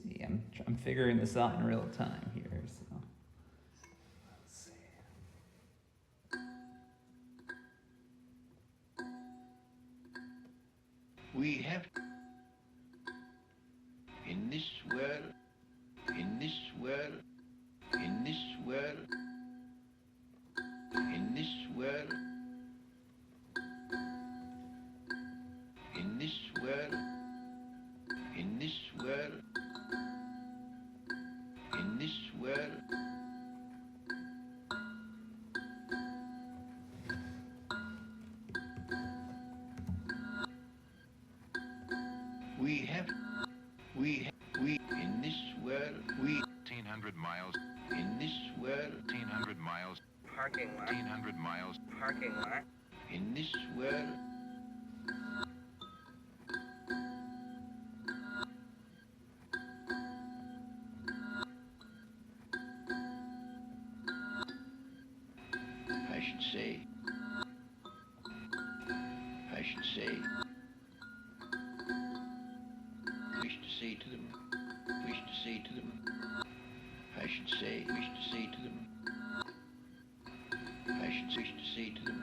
see. I'm figuring this out in real time here. So let's see. We have in this world, in this world, in this world, in this world, in this world, in this world, in this world. We, in this world, 1,800 miles. In this world, 1,800 miles. Parking lot. 1,800 miles. Parking lot. In this world. I should say. Wish to say to them. I should say, wish to say to them. I should wish to say to them.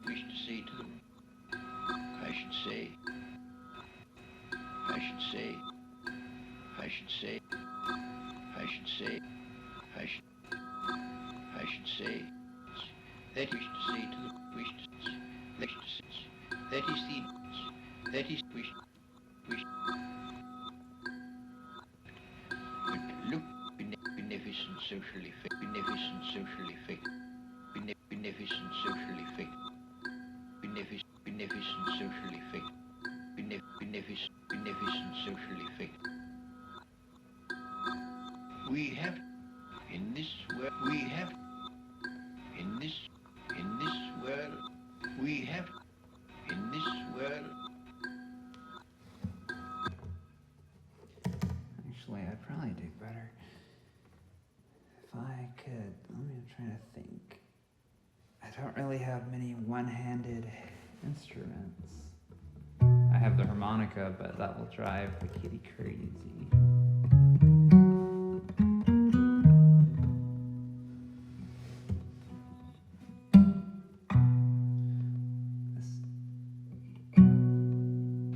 Wish to say to them. I should say. I should say. I should say. I should say. I should say. That wish to say to them. Wish to say. That is the. That is wish. But look, beneficent social effect. Beneficent social effect. Beneficent social effect. Beneficent social effect. Beneficent social effect. We have in this world. We have in this world. We have in this world. Actually, I'd probably do better if I could. I'm trying to think. I don't really have many one-handed instruments. I have the harmonica, but that will drive the kitty crazy.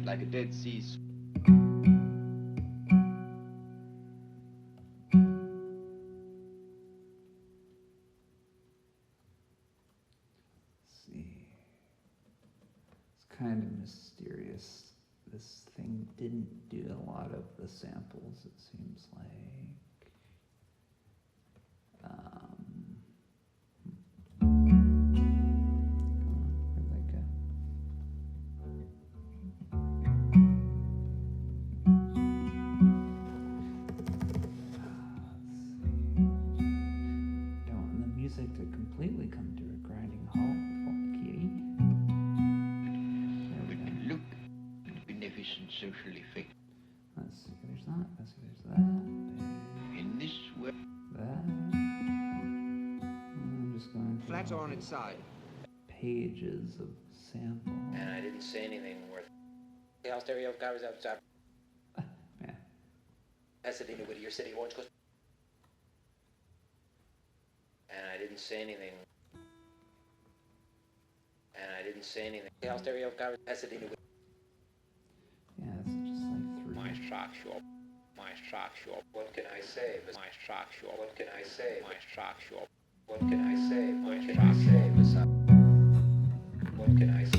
Like a Dead Sea. Kind of mysterious. This thing didn't do a lot of the samples, it seems like. Where'd that go? Don't want the music to completely come to a grinding halt, kitty. Beneficent social effect. Let's see, there's that. Let's see, there's that. In this world. That. I'm just going through. Flat or on its side? Pages of samples. And I didn't say anything worth. The house stereo covers outside. Yeah. That's the thing with your city orange coast. And I didn't say anything. The house stereo covers. That's the thing with. Yeah, it's just like three. My sock shop. What can I say? My sock shop. What can I say? My sock shop. What can I say? My sock say? What can I say?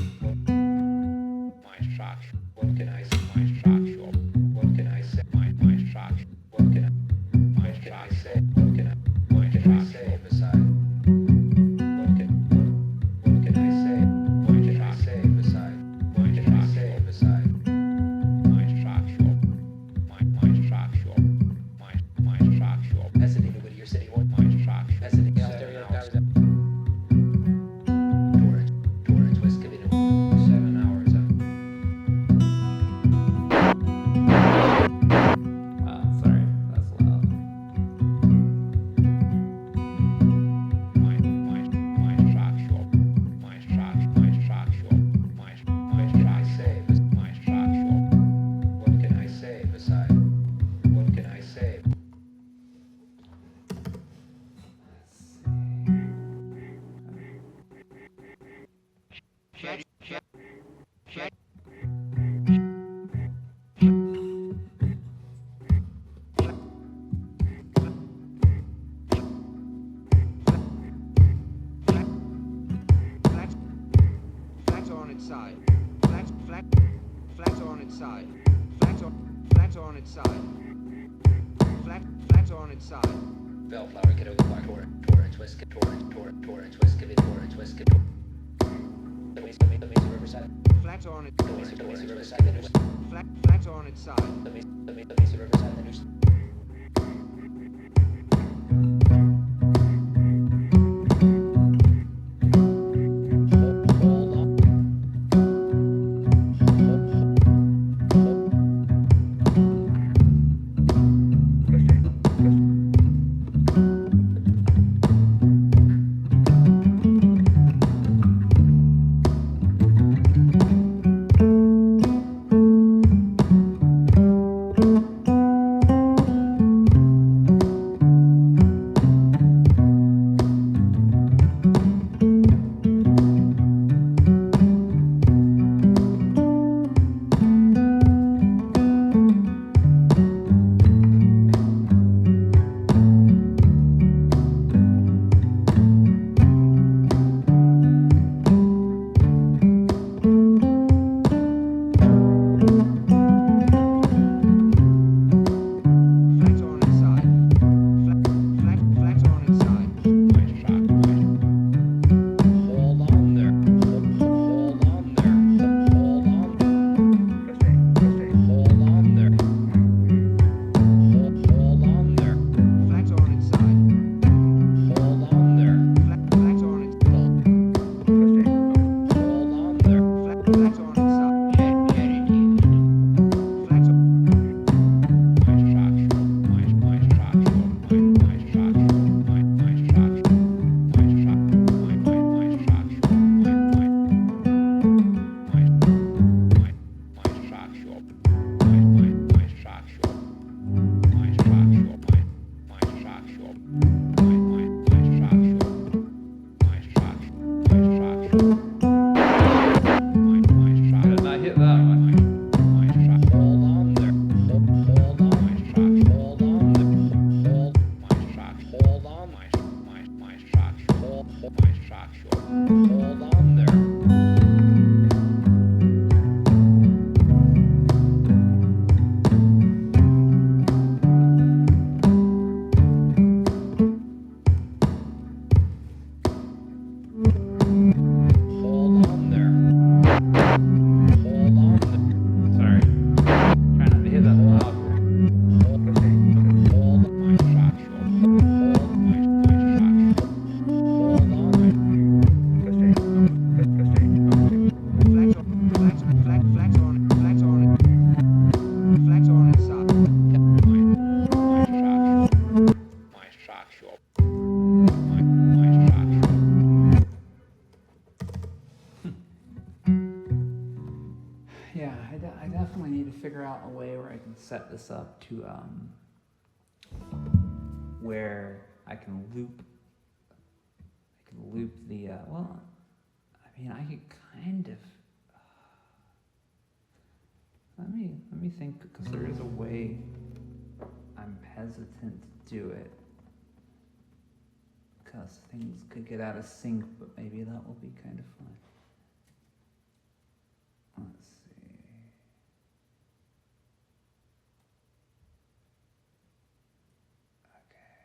My sock shop. What can I say? My sock shop. What can I say? My sock shop. What can I say? What can I say? Beside. What can I say? What can I say? Beside. What can I say? Beside. That's the name of your city. My sock. That's the name of stereo covers. Torrance West Cavino. 7 hours. its side. Flat on its side. Flat on its side. Bellflower, get over the tor, twist, twist, give it, twist, the riverside. Flat on its side. The riverside. Flat on its side. The riverside. The news. I definitely need to figure out a way where I can set this up to where I can loop the well, I mean, I could kind of let me think, because there is a way. I'm hesitant to do it because things could get out of sync, but maybe that will be kind of fun. Let's see. Okay.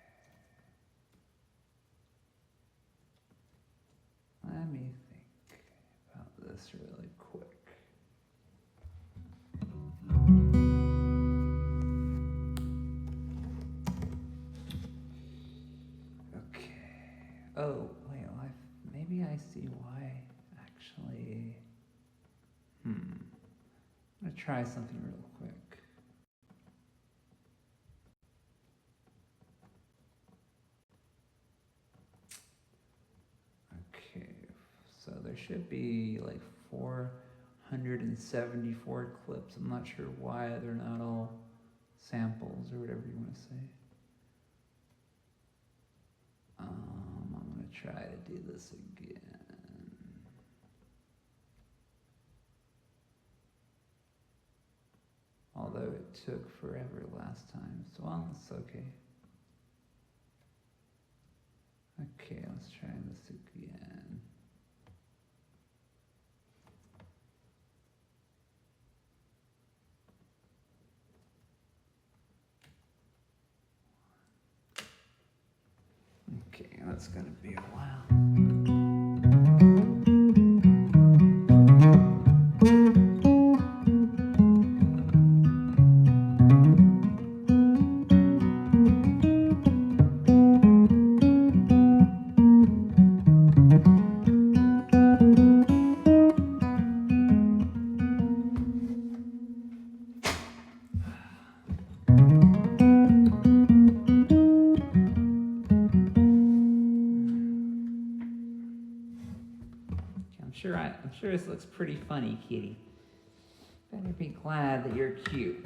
Let me think about this really quick. Oh, wait, well, maybe I see why, actually. I'm going to try something real quick. Okay, so there should be like 474 clips. I'm not sure why they're not all samples or whatever you want to say. I'm going to try to do this again. Although it took forever last time, so well, it's okay. Okay, let's try this again. it's gonna be a while. I'm sure this looks pretty funny, kitty. Better be glad that you're cute.